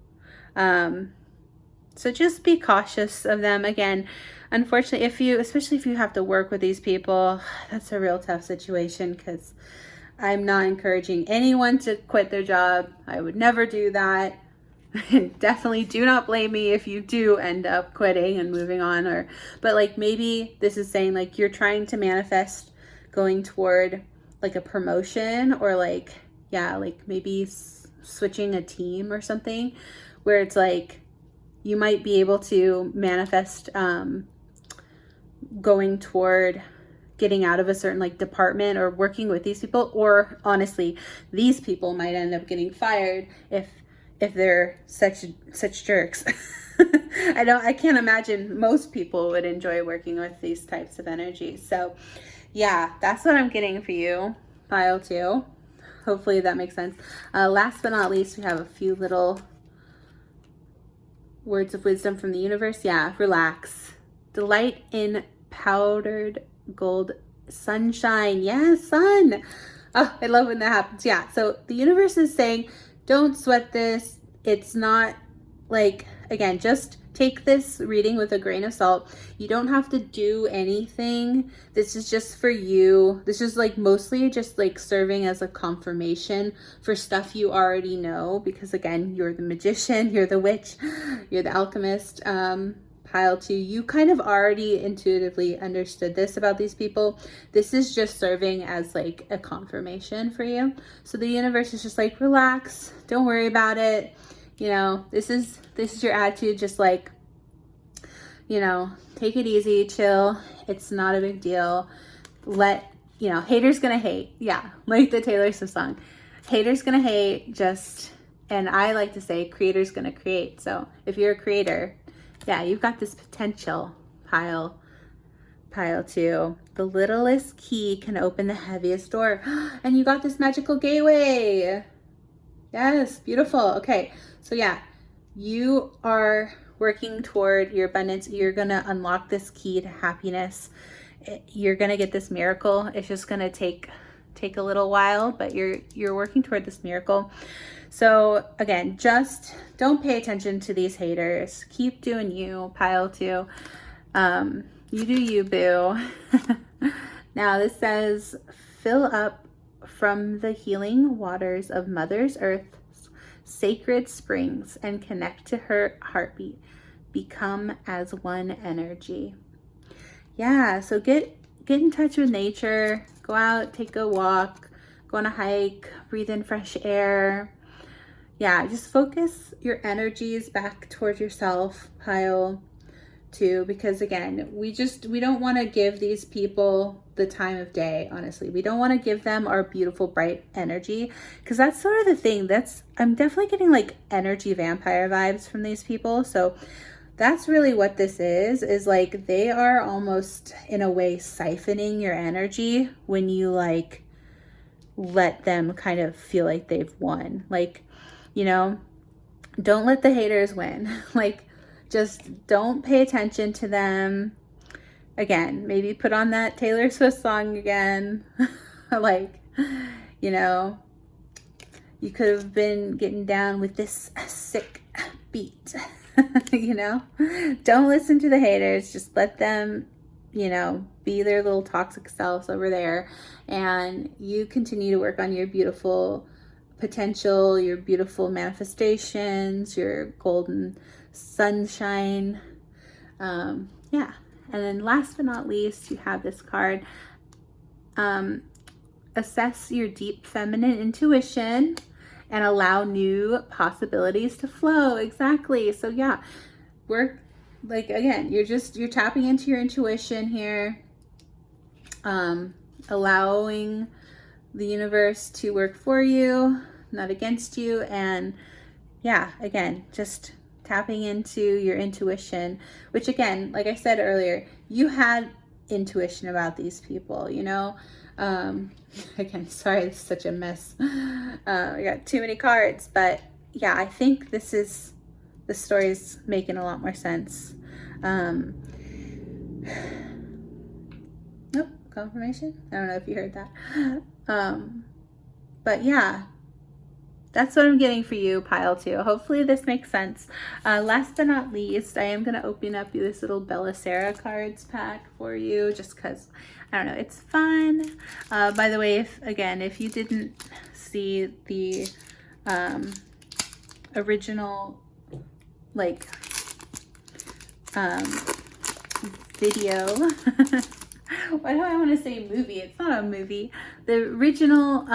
So just be cautious of them. Again, unfortunately, especially if you have to work with these people, that's a real tough situation, because I'm not encouraging anyone to quit their job. I would never do that. Definitely do not blame me if you do end up quitting and moving on, but like maybe this is saying like you're trying to manifest going toward like a promotion, or like, yeah, like maybe switching a team or something, where it's like you might be able to manifest going toward getting out of a certain like department or working with these people, or honestly, these people might end up getting fired if they're such jerks. I can't imagine most people would enjoy working with these types of energies. So yeah, that's what I'm getting for you, pile 2. Hopefully that makes sense. Last but not least, we have a few little words of wisdom from the universe. Yeah, relax. Delight in powdered gold sunshine. Yeah, sun. Oh, I love when that happens. Yeah, so the universe is saying, don't sweat this. It's not like, again, just take this reading with a grain of salt. You don't have to do anything. This is just for you. This is like mostly just like serving as a confirmation for stuff you already know, because again, you're the magician, you're the witch, you're the alchemist. Pile 2, you kind of already intuitively understood this about these people. This is just serving as like a confirmation for you. So the universe is just like, relax, don't worry about it. You know, this is your attitude. Just like, you know, take it easy, chill. It's not a big deal. You know, haters gonna hate. Yeah, like the Taylor Swift song. Haters gonna hate, and I like to say creator's gonna create. So if you're a creator, yeah, you've got this potential, pile 2. The littlest key can open the heaviest door. And you got this magical gateway. Yes, beautiful. Okay, so yeah, you are working toward your abundance. You're going to unlock this key to happiness. You're going to get this miracle. It's just going to take a little while, but you're working toward this miracle. So again, just don't pay attention to these haters. Keep doing you, pile 2. You do you, boo. Now this says, fill up from the healing waters of Mother Earth's sacred springs and connect to her heartbeat. Become as one energy. Yeah, so get in touch with nature. Go out, take a walk, go on a hike, breathe in fresh air. Yeah, just focus your energies back towards yourself, pile 2, because again, we don't want to give these people the time of day. Honestly, we don't want to give them our beautiful bright energy, because that's sort of the thing. I'm definitely getting like energy vampire vibes from these people. So that's really what this is like, they are almost in a way siphoning your energy when you like let them kind of feel like they've won. Like, you know, don't let the haters win. Like, just don't pay attention to them. Again, maybe put on that Taylor Swift song again. Like, you know, you could have been getting down with this sick beat. You know, don't listen to the haters. Just let them, you know, be their little toxic selves over there. And you continue to work on your beautiful potential, your beautiful manifestations, your golden sunshine. yeah. And then last but not least, you have this card. Assess your deep feminine intuition and allow new possibilities to flow. Exactly. So yeah, we're like, again, you're tapping into your intuition here, allowing the universe to work for you, not against you. And yeah, again, just tapping into your intuition, which again, like I said earlier, you had intuition about these people, you know. Again, sorry, this is such a mess. I got too many cards, but yeah, I think the story's making a lot more sense. Nope, confirmation. I don't know if you heard that. But yeah, that's what I'm getting for you, pile 2. Hopefully this makes sense. Last but not least, I am going to open up this little Bella Sara cards pack for you, just because, I don't know, it's fun. By the way, if you didn't see the original, like, video, why do I want to say movie? It's not a movie. The original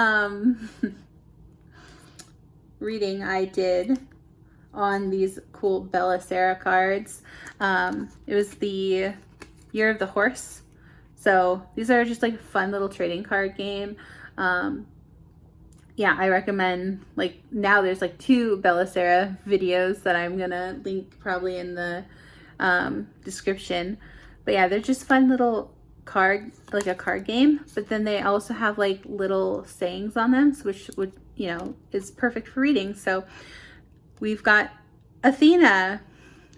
reading I did on these cool Bella Sara cards. It was the Year of the Horse. So these are just like a fun little trading card game. Yeah, I recommend, like, now there's like 2 Bella Sara videos that I'm gonna link probably in the description. But yeah, they're just fun little card, like a card game, but then they also have like little sayings on them, which would, you know, is perfect for reading. So we've got Athena,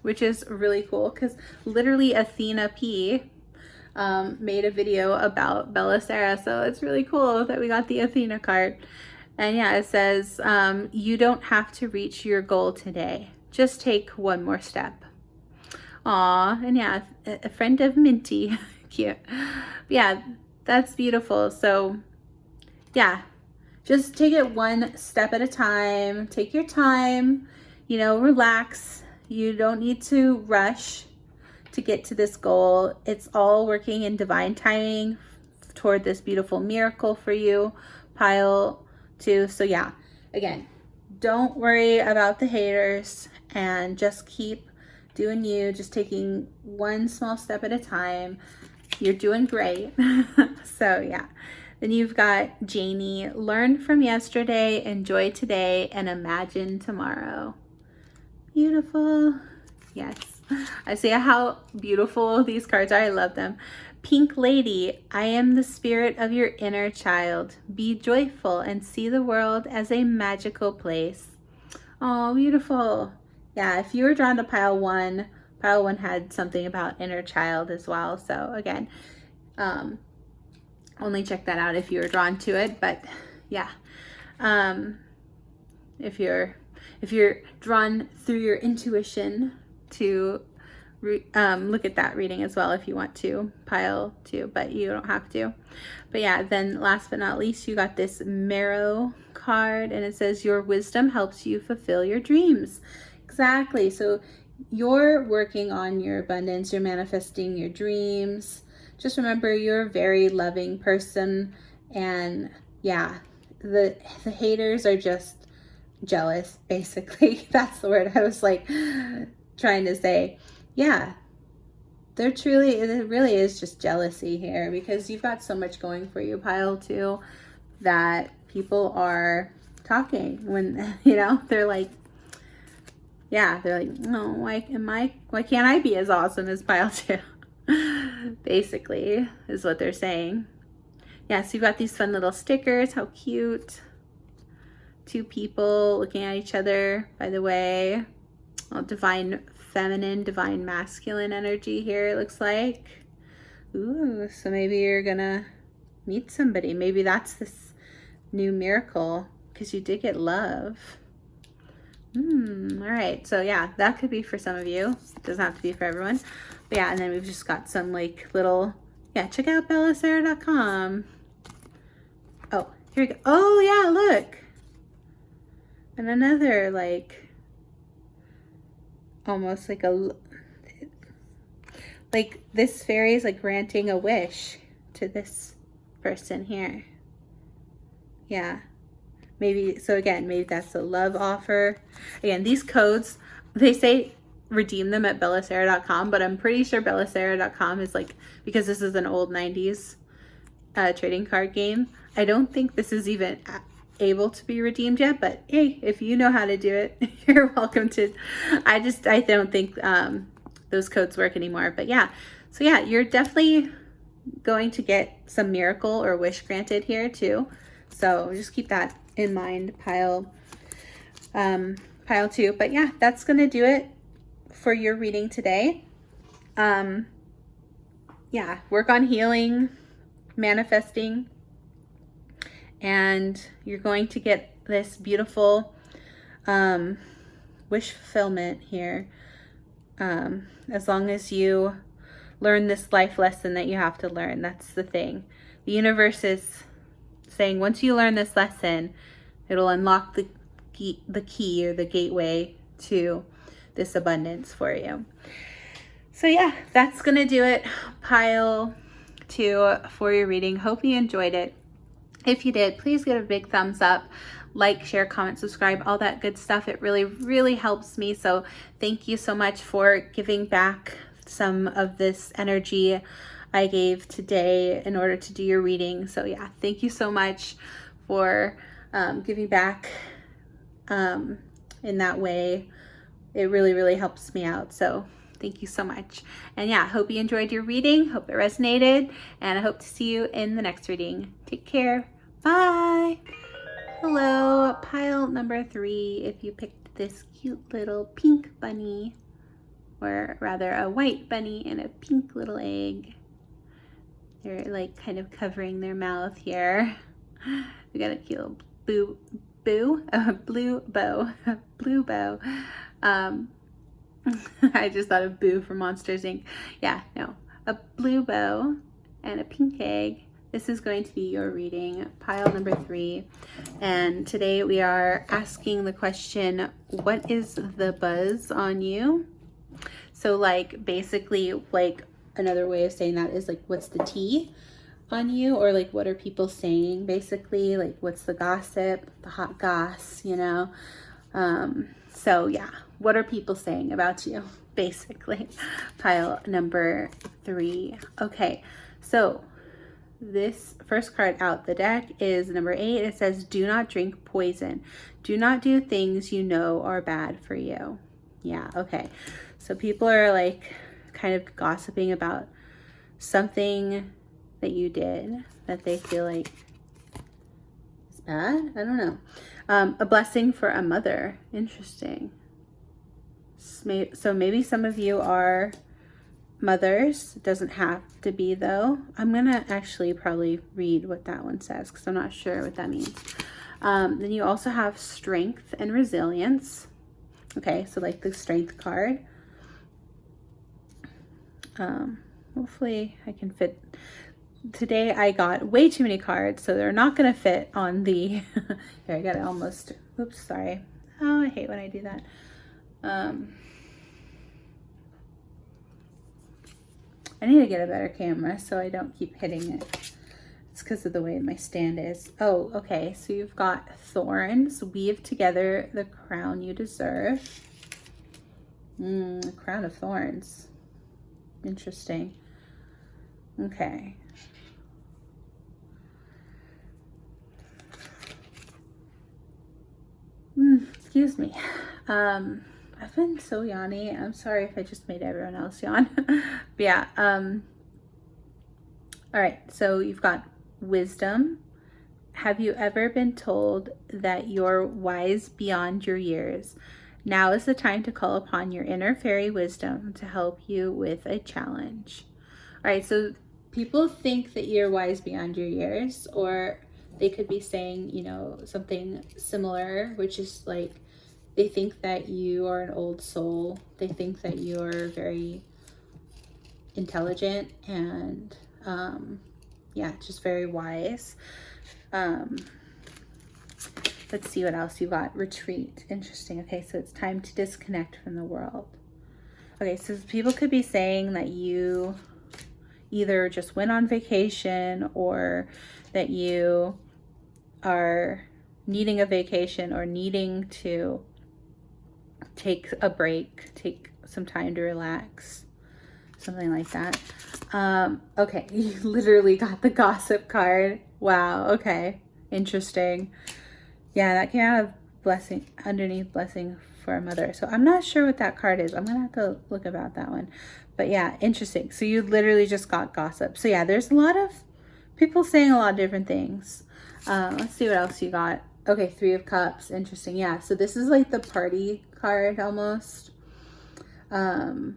which is really cool because literally Athena P made a video about Bella Sara, so it's really cool that we got the Athena card. And yeah, it says, you don't have to reach your goal today, just take one more step. Aw, and yeah, a friend of Minty. Cute. Yeah, that's beautiful. So yeah, just take it one step at a time. Take your time, you know, relax. You don't need to rush to get to this goal. It's all working in divine timing toward this beautiful miracle for you, pile 2. So yeah, again, don't worry about the haters and just keep doing you, just taking one small step at a time. You're doing great. So yeah. Then you've got Janie, learn from yesterday, enjoy today, and imagine tomorrow. Beautiful. Yes. I see how beautiful these cards are. I love them. Pink Lady, I am the spirit of your inner child. Be joyful and see the world as a magical place. Oh, beautiful. Yeah, if you were drawn to pile 1 had something about inner child as well. So again, only check that out if you were drawn to it. But yeah, if you're drawn through your intuition to look at that reading as well if you want to, pile 2, but you don't have to. But yeah, then last but not least, you got this Marrow card, and it says your wisdom helps you fulfill your dreams. Exactly. So you're working on your abundance, you're manifesting your dreams. Just remember, you're a very loving person, and yeah, the haters are just jealous, basically. That's the word I was like trying to say. Yeah, it really is just jealousy here, because you've got so much going for you, pile 2, that people are talking when, you know, they're like, yeah, they're like, no, why can't I be as awesome as pile 2? Basically is what they're saying. Yeah, so you've got these fun little stickers. How cute. 2 people looking at each other, by the way. Oh, divine feminine, divine masculine energy here, it looks like. Ooh, so maybe you're gonna meet somebody. Maybe that's this new miracle, because you did get love. All right, so yeah, that could be for some of you. It doesn't have to be for everyone. But yeah, and then we've just got some like little, yeah, check out bellasara.com. Oh, here we go. Oh yeah, look. And another like, almost like like this fairy is like granting a wish to this person here. Yeah. Maybe, so again, maybe that's a love offer. Again, these codes, they say redeem them at bellasara.com, but I'm pretty sure bellasara.com is like, because this is an old 90s trading card game, I don't think this is even able to be redeemed yet, but hey, if you know how to do it, you're welcome to. I don't think those codes work anymore, but yeah. So yeah, you're definitely going to get some miracle or wish granted here too. So just keep that in mind, pile 2. But yeah, that's going to do it for your reading today. Yeah, work on healing, manifesting, and you're going to get this beautiful wish fulfillment here, as long as you learn this life lesson that you have to learn. That's the thing. The universe is saying once you learn this lesson, it'll unlock the key or the gateway to this abundance for you. So yeah, that's gonna do it, pile 2, for your reading. Hope you enjoyed it. If you did, please give a big thumbs up, like, share, comment, subscribe, all that good stuff. It really, really helps me. So thank you so much for giving back some of this energy I gave today in order to do your reading. So yeah, thank you so much for giving back in that way. It really, really helps me out. So thank you so much. And yeah, hope you enjoyed your reading. Hope it resonated. And I hope to see you in the next reading. Take care. Bye. Hello, pile number 3. If you picked this cute little pink bunny, or rather a white bunny and a pink little egg. They're like kind of covering their mouth here. We got a cute blue bow. I just thought of Boo from Monsters Inc. Yeah, no, a blue bow and a pink egg. This is going to be your reading, pile number 3. And today we are asking the question, what is the buzz on you? So like basically, like another way of saying that is like, what's the tea on you? Or like, what are people saying basically? Like, what's the gossip, the hot goss, you know? So yeah, what are people saying about you basically? Pile number 3. Okay, so this first card out the deck is number 8. It says, do not drink poison. Do not do things you know are bad for you. Yeah, okay. So people are like kind of gossiping about something that you did that they feel like is bad. I don't know. A blessing for a mother. Interesting. So maybe some of you are mothers. It doesn't have to be though. I'm gonna actually probably read what that one says because I'm not sure what that means. Then you also have strength and resilience. Okay, so like the strength card. Hopefully I can fit. Today I got way too many cards, so they're not gonna fit on the here. I got it almost. Oops, sorry. Oh, I hate when I do that. I need to get a better camera so I don't keep hitting it. It's because of the way my stand is. Oh, okay, so you've got thorns. Weave together the crown you deserve. A crown of thorns. Interesting. Okay. Excuse me. I've been so yawny. I'm sorry if I just made everyone else yawn. But yeah. All right. So you've got wisdom. Have you ever been told that you're wise beyond your years? Now is the time to call upon your inner fairy wisdom to help you with a challenge. All right. So people think that you're wise beyond your years, or they could be saying, you know, something similar, which is like, they think that you are an old soul. They think that you're very intelligent and, yeah, just very wise. Let's see what else you got. Retreat. Interesting. Okay, so it's time to disconnect from the world. Okay, so people could be saying that you either just went on vacation or that you are needing a vacation or needing to take a break, take some time to relax, something like that. Okay, you literally got the gossip card. Wow, okay, interesting. Yeah, that came out of blessing, underneath blessing for a mother. So I'm not sure what that card is. I'm gonna have to look about that one. But yeah, interesting. So you literally just got gossip. So yeah, there's a lot of people saying a lot of different things. Let's see what else you got. Okay, 3 of Cups. Interesting. Yeah, so this is like the party card almost. Again,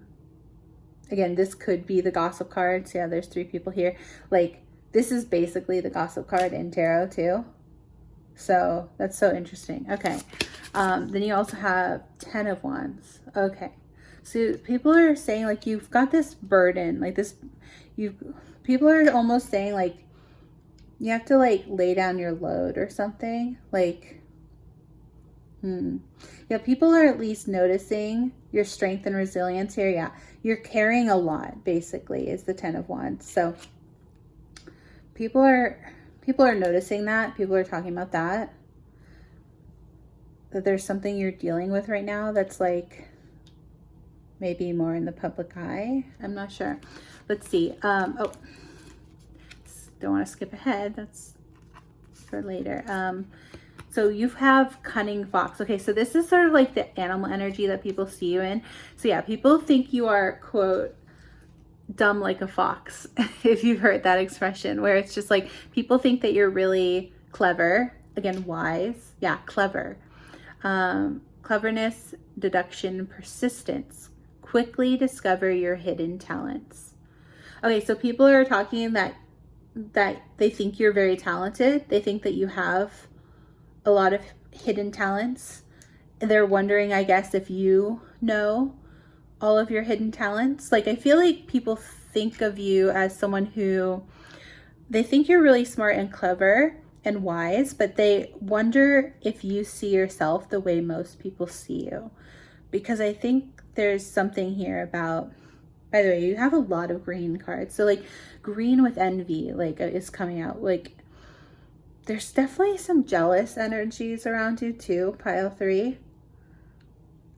this could be the gossip card. So yeah, there's 3 people here. Like, this is basically the gossip card in tarot too. So that's so interesting. Okay. Then you also have 10 of Wands. Okay. So people are saying like you've got this burden, like this, people are almost saying like you have to like lay down your load or something. Like, yeah, people are at least noticing your strength and resilience here. Yeah, you're carrying a lot, basically, is the 10 of Wands. So people are noticing that. People are talking about that there's something you're dealing with right now that's like maybe more in the public eye. I'm not sure. Let's see. Oh, don't want to skip ahead. That's for later. So you have Cunning Fox. Okay, so this is sort of like the animal energy that people see you in. So yeah, people think you are, quote, dumb like a fox, if you've heard that expression, where it's just like people think that you're really clever. Again, wise. Yeah, clever. Cleverness, deduction, persistence. Quickly discover your hidden talents. Okay, so people are talking that they think you're very talented. They think that you have a lot of hidden talents. They're wondering, I guess, if you know all of your hidden talents. Like, I feel like people think of you as someone who, they think you're really smart and clever and wise, but they wonder if you see yourself the way most people see you. Because I think there's something here about, by the way, you have a lot of green cards. So like green with envy, like is coming out. Like there's definitely some jealous energies around you too, pile 3.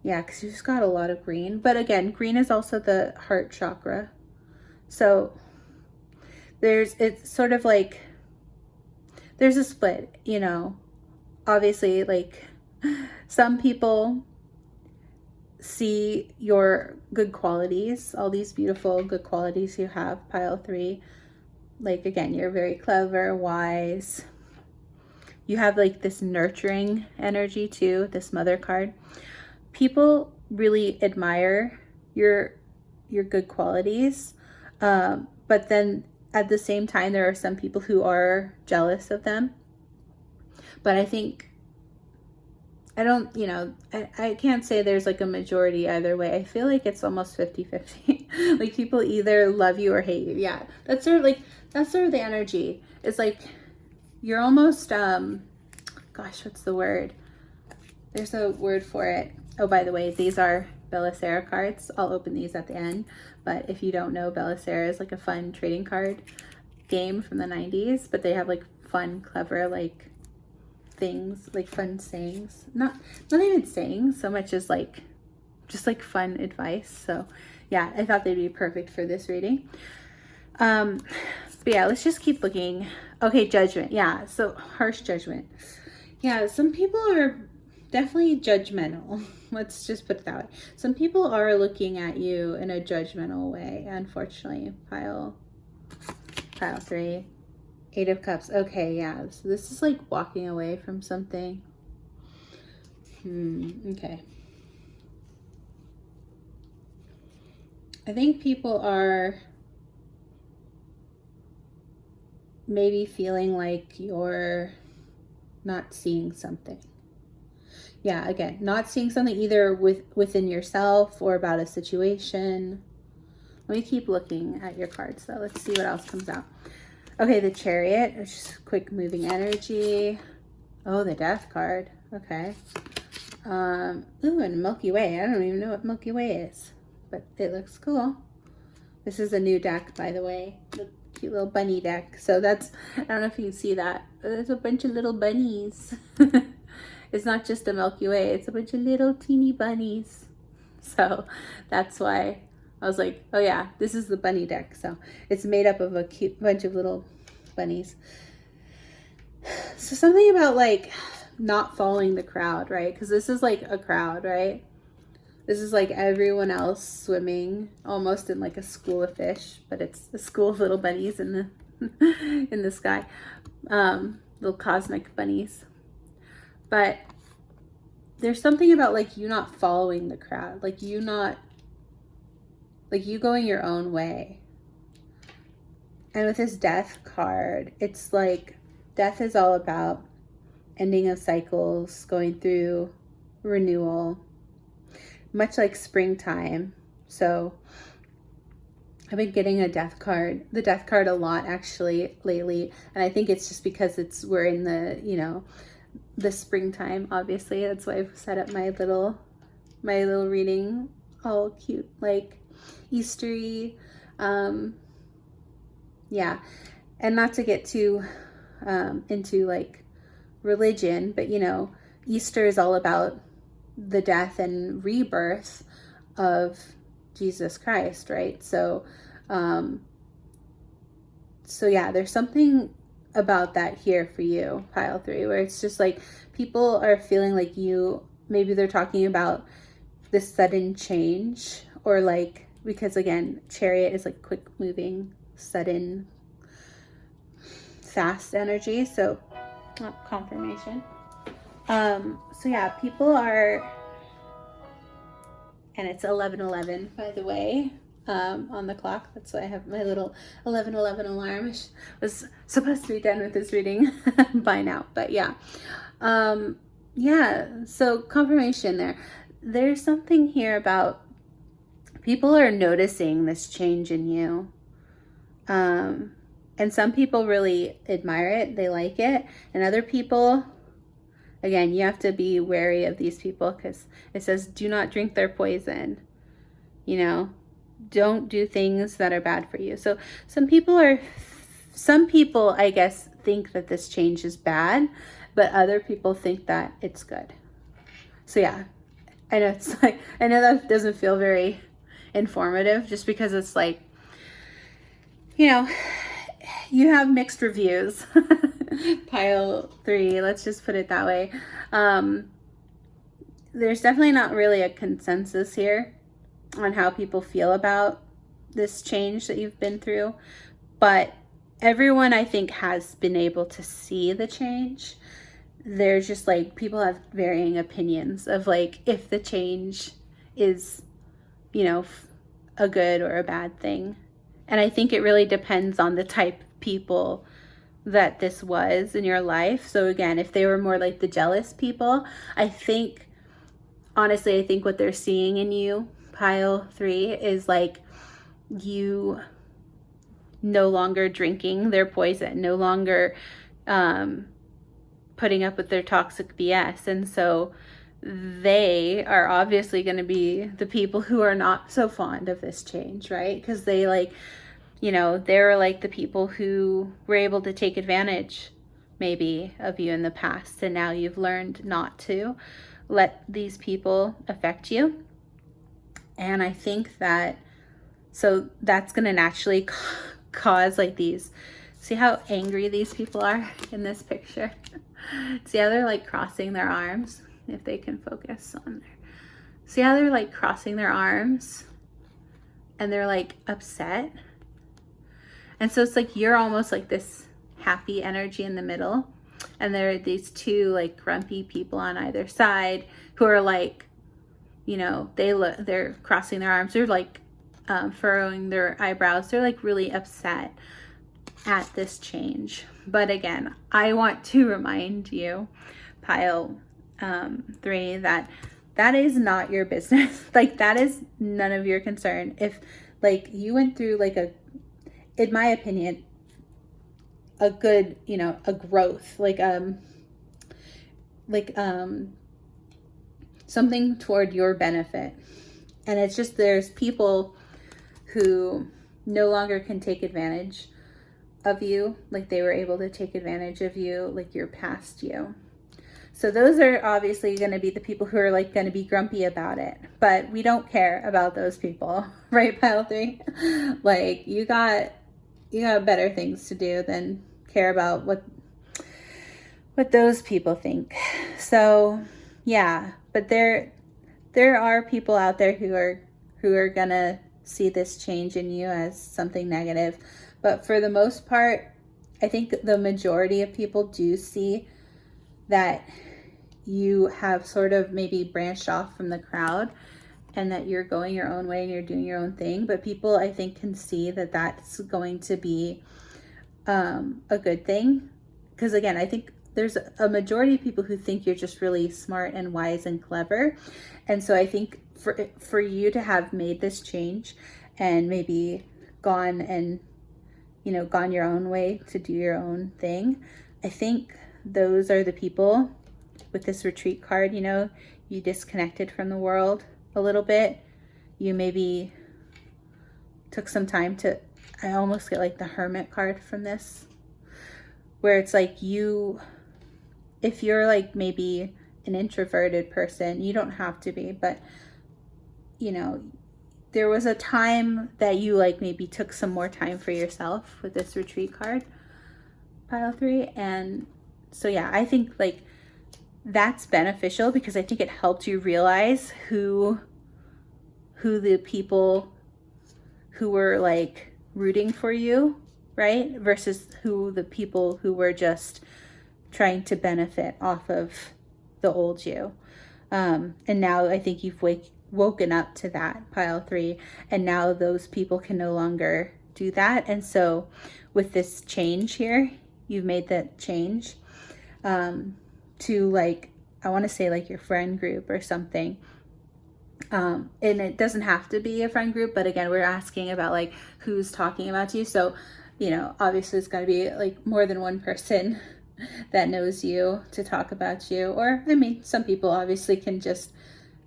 Yeah, because you just got a lot of green. But again, green is also the heart chakra. So it's sort of like, there's a split, you know. Obviously, like some people see your good qualities, all these beautiful good qualities you have, pile 3. Like, again, you're very clever, wise. You have like this nurturing energy too, this mother card. People really admire your good qualities, but then at the same time there are some people who are jealous of them. But I think, I don't, you know, I can't say there's like a majority either way. I feel like it's almost 50-50. Like people either love you or hate you. Yeah, that's sort of the energy. It's like you're almost gosh, what's the word? There's a word for it. Oh, by the way, these are Bella Sara cards. I'll open these at the end. But if you don't know, Bella Sara is like a fun trading card game from the 90s. But they have like fun, clever, like things, like fun sayings. Not even sayings so much as like, just like fun advice. So yeah, I thought they'd be perfect for this reading. But yeah, let's just keep looking. Okay, judgment. Yeah, so harsh judgment. Yeah, some people are definitely judgmental. Let's just put it that way. Some people are looking at you in a judgmental way, unfortunately. Pile 3. 8 of Cups. Okay, yeah. So this is like walking away from something. Okay. I think people are maybe feeling like you're not seeing something. Yeah, again, not seeing something either within yourself or about a situation. Let me keep looking at your cards though. Let's see what else comes out. Okay, the Chariot, just quick moving energy. Oh, the Death card. Okay. Ooh, and Milky Way. I don't even know what Milky Way is. but it looks cool. This is a new deck, by the way, the cute little bunny deck. So that's, I don't know if you can see that, but there's a bunch of little bunnies. It's not just a Milky Way, it's a bunch of little teeny bunnies. So that's why I was like, oh yeah, this is the bunny deck. So it's made up of a cute bunch of little bunnies. So something about like not following the crowd, right? Because this is like a crowd, right? This is like everyone else swimming almost in like a school of fish, but it's a school of little bunnies in the in the sky. Little cosmic bunnies. But there's something about like you not following the crowd, like you going your own way. And with this death card, it's like death is all about ending of cycles, going through renewal, much like springtime. So I've been getting the death card a lot actually lately. And I think it's just because we're in the, you know, the springtime, obviously. That's why I've set up my little reading, all cute, like Eastery. Yeah. And not to get too into like religion, but you know, Easter is all about the death and rebirth of Jesus Christ, right? So yeah, there's something about that here for you, pile 3, where it's just like people are feeling like maybe they're talking about this sudden change, or like, because again, Chariot is like quick moving, sudden, fast energy. So confirmation. So yeah, people are, and it's 11:11 by the way, on the clock. That's why I have my little 11:11 alarm. I was supposed to be done with this reading by now, but yeah. Yeah, so confirmation there. There's something here about people are noticing this change in you. And some people really admire it, they like it, and other people, again, you have to be wary of these people, because it says do not drink their poison, you know, don't do things that are bad for you. So some people I guess think that this change is bad, but other people think that it's good. So yeah, I know that doesn't feel very informative, just because it's like, you know, you have mixed reviews. Pile 3, let's just put it that way. There's definitely not really a consensus here on how people feel about this change that you've been through, but everyone I think has been able to see the change. There's just like, people have varying opinions of like if the change is, you know, a good or a bad thing. And I think it really depends on the type of people that this was in your life. So again, if they were more like the jealous people, honestly, I think what they're seeing in you, pile 3, is like you no longer drinking their poison, no longer putting up with their toxic BS. And so they are obviously going to be the people who are not so fond of this change, right? Because they like, you know, they're like the people who were able to take advantage maybe of you in the past, and now you've learned not to let these people affect you. And I think that, so that's going to naturally cause like these, see how angry these people are in this picture? See how they're like crossing their arms? If they can focus on there. See how they're like crossing their arms and they're like upset? And so it's like you're almost like this happy energy in the middle, and there are these two like grumpy people on either side who are like, you know, they're crossing their arms, they're like furrowing their eyebrows, they're like really upset at this change. But again, I want to remind you, pile 3, that is not your business. Like that is none of your concern. If like you went through like in my opinion, a good, you know, a growth, something toward your benefit. And it's just, there's people who no longer can take advantage of you like they were able to take advantage of you, like your past you. So those are obviously going to be the people who are like going to be grumpy about it, but we don't care about those people, right, pile 3? Like you got better things to do than care about what those people think. So yeah, but there are people out there who are gonna see this change in you as something negative. But for the most part, I think the majority of people do see that you have sort of maybe branched off from the crowd and that you're going your own way and you're doing your own thing. But people, I think, can see that that's going to be a good thing. Because again, I think there's a majority of people who think you're just really smart and wise and clever. And so I think for you to have made this change and maybe gone your own way to do your own thing, I think those are the people with this retreat card. You disconnected from the world a little bit. You maybe took some time to, I almost get like the Hermit card from this, where it's like if you're like maybe an introverted person, you don't have to be, but there was a time that you like maybe took some more time for yourself with this retreat card, pile 3. And so yeah, I think like that's beneficial because I think it helped you realize who the people who were like rooting for you, right, versus who the people who were just trying to benefit off of the old you. And now I think you've woken up to that, pile 3, and now those people can no longer do that. And so with this change here, you've made that change to like, I want to say like your friend group or something. And it doesn't have to be a friend group, but again, we're asking about like who's talking about you. So, obviously it's got to be like more than one person that knows you to talk about you. Or, I mean, some people obviously can just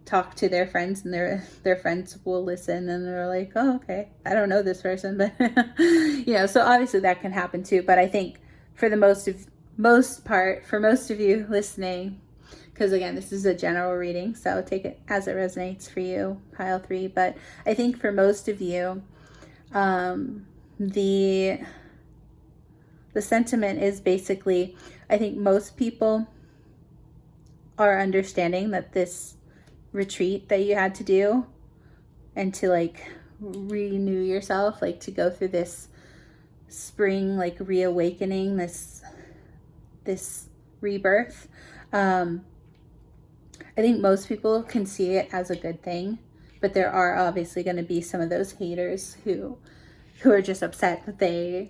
talk to their friends and their friends will listen and they're like, oh, okay, I don't know this person, but so obviously that can happen too. But I think for the most part, for most of you listening, because again, this is a general reading, so take it as it resonates for you, pile 3. But I think for most of you, the sentiment is basically, I think most people are understanding that this retreat that you had to do and to like renew yourself, like to go through this spring, like reawakening, this rebirth. I think most people can see it as a good thing, but there are obviously going to be some of those haters who are just upset that they're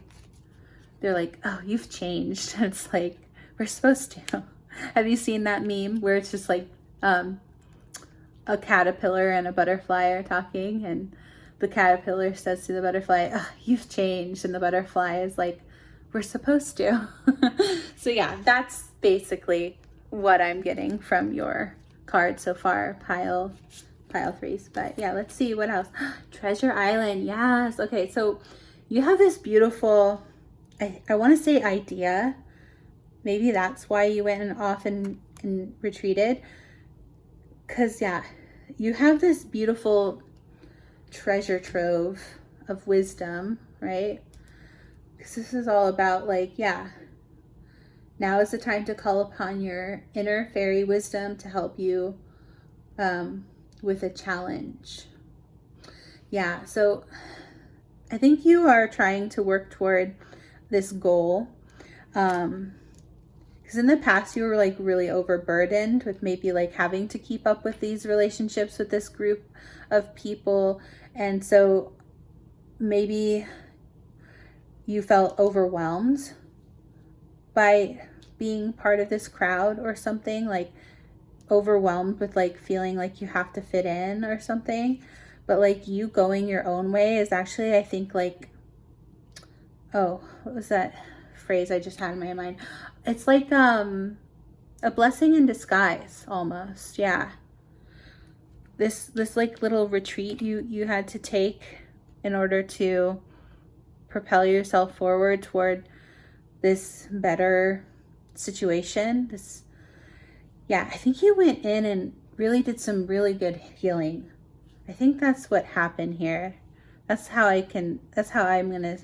like, oh, you've changed. And it's like, we're supposed to. Have you seen that meme where it's just like a caterpillar and a butterfly are talking, and the caterpillar says to the butterfly, oh, you've changed, and the butterfly is like, we're supposed to. So yeah, that's basically what I'm getting from your card so far, pile 3s. But yeah, let's see what else. Treasure Island, yes. Okay, so you have this beautiful, I want to say idea. Maybe that's why you went off and retreated. Because yeah, you have this beautiful treasure trove of wisdom, right? Because this is all about like, yeah, now is the time to call upon your inner fairy wisdom to help you with a challenge. Yeah, so I think you are trying to work toward this goal. Because in the past you were like really overburdened with maybe like having to keep up with these relationships with this group of people. And so maybe you felt overwhelmed by being part of this crowd or something, like overwhelmed with like feeling like you have to fit in or something. But like you going your own way is actually, I think, like, oh, what was that phrase I just had in my mind? It's like a blessing in disguise almost. Yeah. this like little retreat you had to take in order to propel yourself forward toward this better situation. Yeah, I think you went in and really did some really good healing. I think that's what happened here. That's how I'm gonna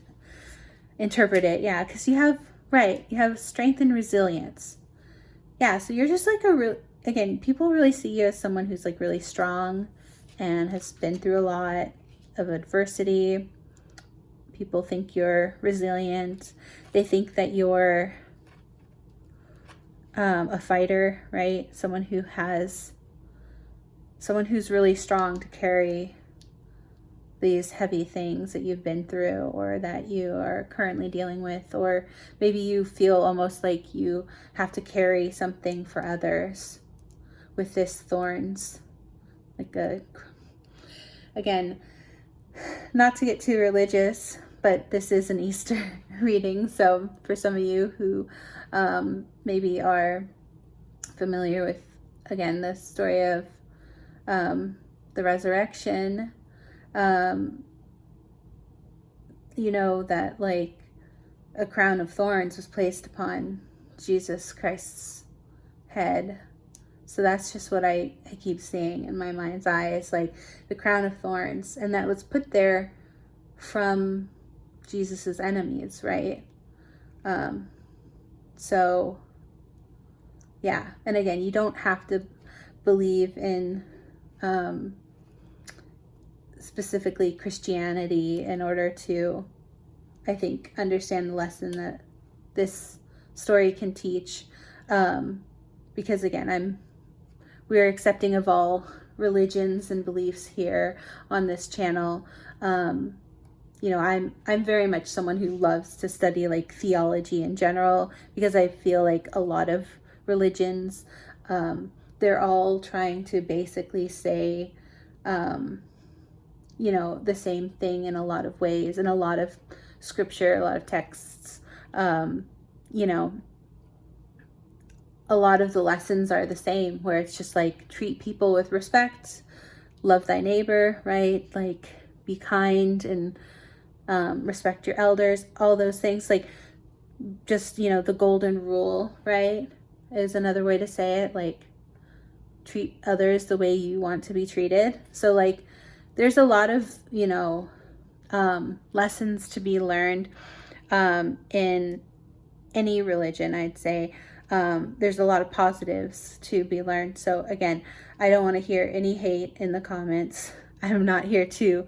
interpret it. Yeah, because you have strength and resilience. Yeah, so you're just like again, people really see you as someone who's like really strong and has been through a lot of adversity. People think you're resilient. They think that you're a fighter, right? Someone who's really strong to carry these heavy things that you've been through or that you are currently dealing with, or maybe you feel almost like you have to carry something for others with this thorns. Again, not to get too religious, but this is an Easter reading, so for some of you who maybe are familiar with, again, the story of the resurrection, you know that like a crown of thorns was placed upon Jesus Christ's head. So that's just what I keep seeing in my mind's eye, is like the crown of thorns, and that was put there from Jesus's enemies, right? So yeah, and again, you don't have to believe in specifically Christianity in order to, I think, understand the lesson that this story can teach, because again, we're accepting of all religions and beliefs here on this channel. You know, I'm very much someone who loves to study like theology in general, because I feel like a lot of religions, they're all trying to basically say, you know, the same thing in a lot of ways, in a lot of scripture, a lot of texts. You know, a lot of the lessons are the same, where it's just like treat people with respect, love thy neighbor, right? Like be kind and respect your elders, all those things. Like just, you know, the golden rule, right, is another way to say it. Like treat others the way you want to be treated. So like there's a lot of, you know, lessons to be learned in any religion, I'd say. There's a lot of positives to be learned. So again, I don't want to hear any hate in the comments. I'm not here to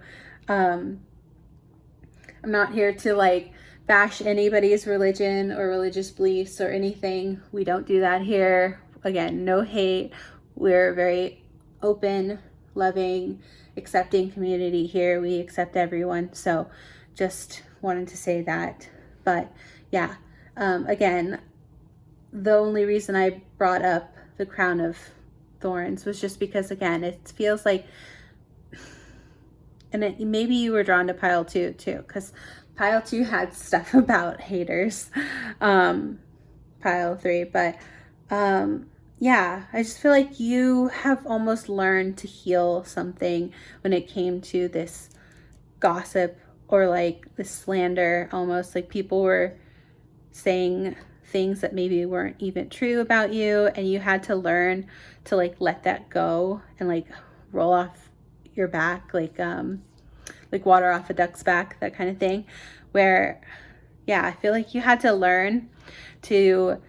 like bash anybody's religion or religious beliefs or anything. We don't do that here. Again, no hate. We're a very open, loving, accepting community here. We accept everyone. So just wanted to say that. But yeah, again, the only reason I brought up the crown of thorns was just because, again, it feels like, and maybe you were drawn to pile 2 too, because pile 2 had stuff about haters, pile 3, but yeah, I just feel like you have almost learned to heal something when it came to this gossip or like this slander, almost like people were saying things that maybe weren't even true about you, and you had to learn to like let that go and like roll off your back, like water off a duck's back, that kind of thing, where yeah, I feel like you had to learn to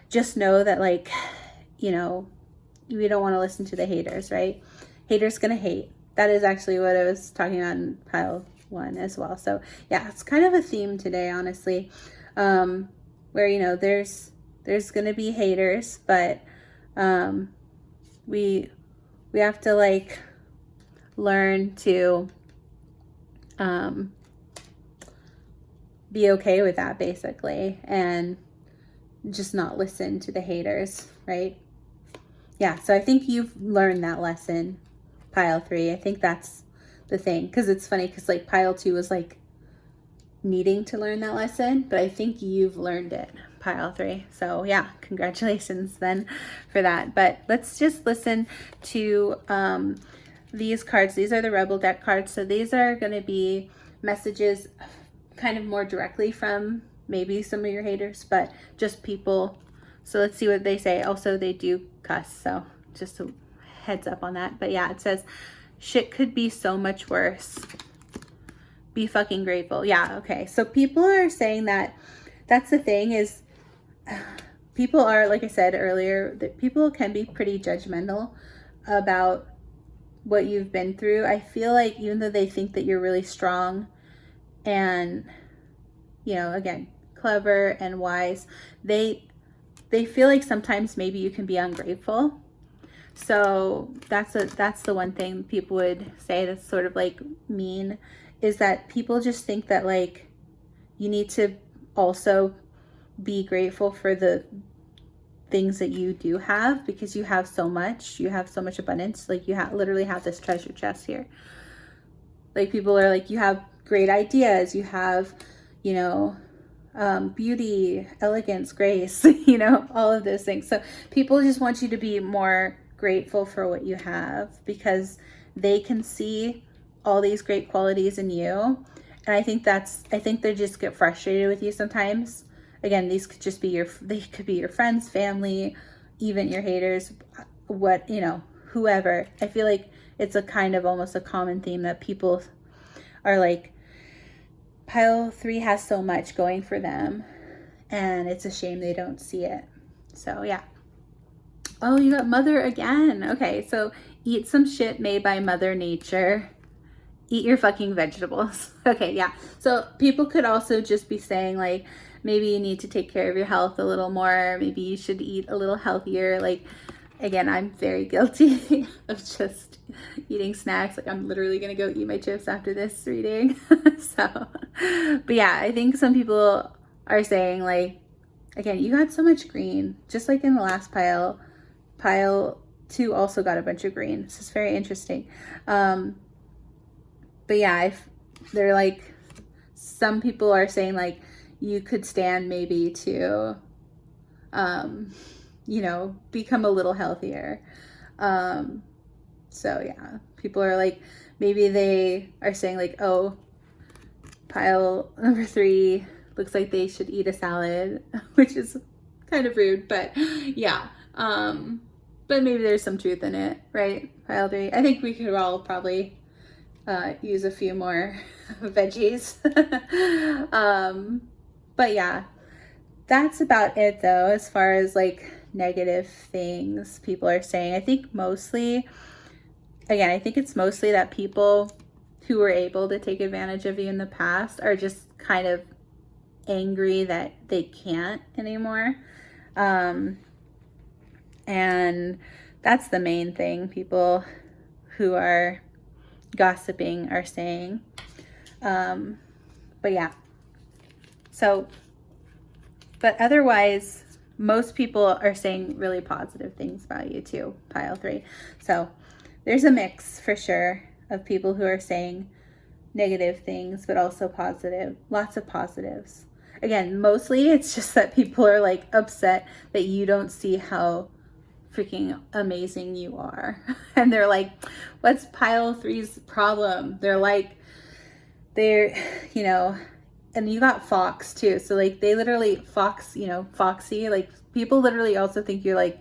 just know that, like, you know, we don't want to listen to the haters, right? Haters gonna hate. That is actually what I was talking about in pile 1 as well. So yeah, it's kind of a theme today, honestly, where, you know, there's gonna be haters, but we have to like learn to be okay with that, basically, and just not listen to the haters, right? Yeah, so I think you've learned that lesson, pile 3. I think that's the thing, because it's funny, because like pile 2 was like needing to learn that lesson, but I think you've learned it, pile 3. So yeah, congratulations then for that. But let's just listen to these cards. These are the Rebel deck cards. So these are going to be messages kind of more directly from maybe some of your haters, but just people. So let's see what they say. Also, they do cuss, so just a heads up on that. But yeah, it says, shit could be so much worse. Be fucking grateful. Yeah, okay. So people are saying that that's the thing is people are, like I said earlier, that people can be pretty judgmental about what you've been through. I feel like even though they think that you're really strong and, you know, again, clever and wise, they feel like sometimes maybe you can be ungrateful. So that's the one thing people would say that's sort of like mean, is that people just think that like you need to also be grateful for the things that you do have, because you have so much abundance. Like you literally have this treasure chest here. Like people are like, you have great ideas, you have, you know, beauty, elegance, grace, you know, all of those things. So people just want you to be more grateful for what you have, because they can see all these great qualities in you. And I think they just get frustrated with you sometimes. Again, these could just be they could be your friends, family, even your haters, what, you know, whoever. I feel like it's a kind of almost a common theme that people are like, pile 3 has so much going for them, and it's a shame they don't see it. So yeah. Oh, you got Mother again. Okay, so eat some shit made by Mother Nature. Eat your fucking vegetables. Okay, yeah. So people could also just be saying like, maybe you need to take care of your health a little more. Maybe you should eat a little healthier. Like, again, I'm very guilty of just eating snacks. Like, I'm literally going to go eat my chips after this reading. So, but yeah, I think some people are saying like, again, you got so much green, just like in the last pile. Pile 2 also got a bunch of green. This is very interesting. But yeah, they're like, some people are saying like, you could stand maybe to, you know, become a little healthier. So yeah, people are like, maybe they are saying like, oh, pile number 3 looks like they should eat a salad, which is kind of rude, but yeah. But maybe there's some truth in it, right? Pile 3. I think we could all probably use a few more veggies. But yeah, that's about it though, as far as like negative things people are saying. I think mostly, again, I think it's mostly that people who were able to take advantage of you in the past are just kind of angry that they can't anymore. And that's the main thing people who are gossiping are saying. But yeah. So, but otherwise, most people are saying really positive things about you too, pile 3. So there's a mix for sure of people who are saying negative things, but also positive, lots of positives. Again, mostly it's just that people are like upset that you don't see how freaking amazing you are. And they're like, what's pile 3's problem? They're like, you know, and you got Fox too. So like they literally Fox, you know, Foxy, like people literally also think you're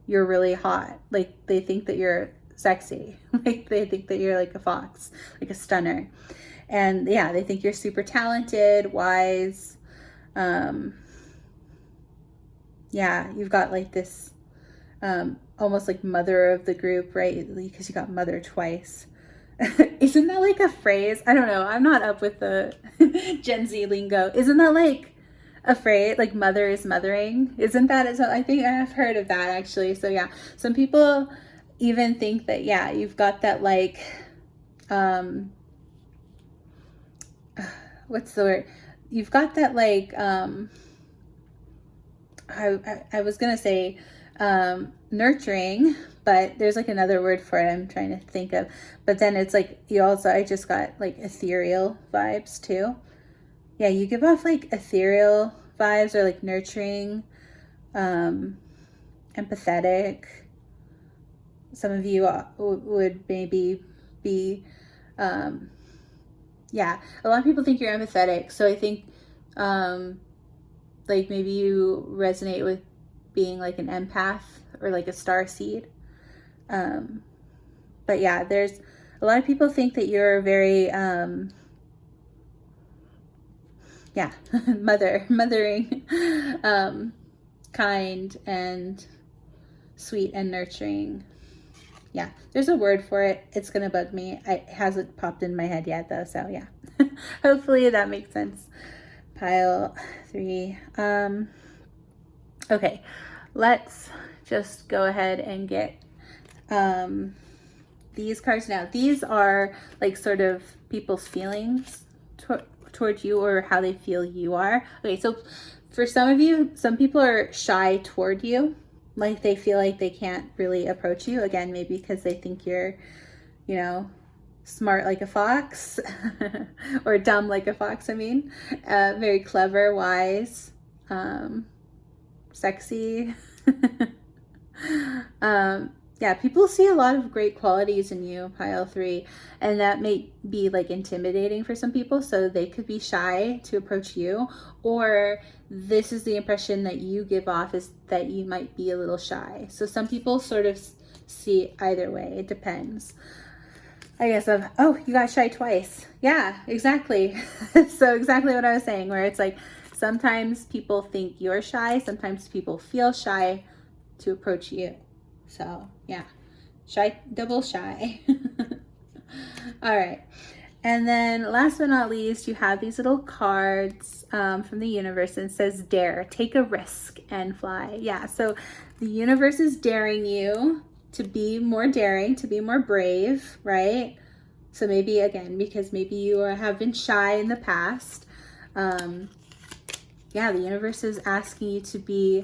really hot. Like they think that you're sexy. Like they think that you're like a fox, like a stunner. And yeah, they think you're super talented, wise. Yeah, you've got like this almost like mother of the group, right? Because you got mother twice. Isn't that like a phrase? I don't know. I'm not up with the Gen Z lingo. Isn't that like a phrase? Like mother is mothering? Isn't that? I think I've heard of that actually. So yeah, some people even think that, yeah, you've got that like, what's the word? You've got that like, I was going to say nurturing, but there's like another word for it I'm trying to think of. But then it's like, I just got like ethereal vibes too. Yeah, you give off like ethereal vibes are like nurturing, empathetic. Some of you would maybe be, yeah, a lot of people think you're empathetic. So I think, like maybe you resonate with being like an empath or like a starseed. But yeah, there's a lot of people think that you're very, yeah, mothering, kind and sweet and nurturing. Yeah, there's a word for it. It's gonna bug me. It hasn't popped in my head yet though, so yeah. Hopefully that makes sense. Pile 3. Okay, let's just go ahead and get these cards now. These are like sort of people's feelings towards you, or how they feel you are. Okay, so for some of you, some people are shy toward you. Like they feel like they can't really approach you. Again, maybe because they think you're, you know, smart like a fox or dumb like a fox, I mean. Very clever, wise, sexy. Yeah, people see a lot of great qualities in you, pile 3, and that may be like intimidating for some people, so they could be shy to approach you, or this is the impression that you give off, is that you might be a little shy. So some people sort of see either way. It depends. I guess oh, you got shy twice. Yeah, exactly. So exactly what I was saying, where it's like sometimes people think you're shy, sometimes people feel shy to approach you. So yeah, shy, double shy. All right. And then last but not least, you have these little cards from the universe, and it says dare, take a risk and fly. Yeah, so the universe is daring you to be more daring, to be more brave, right? So maybe, again, because maybe you have been shy in the past. Yeah, the universe is asking you to be,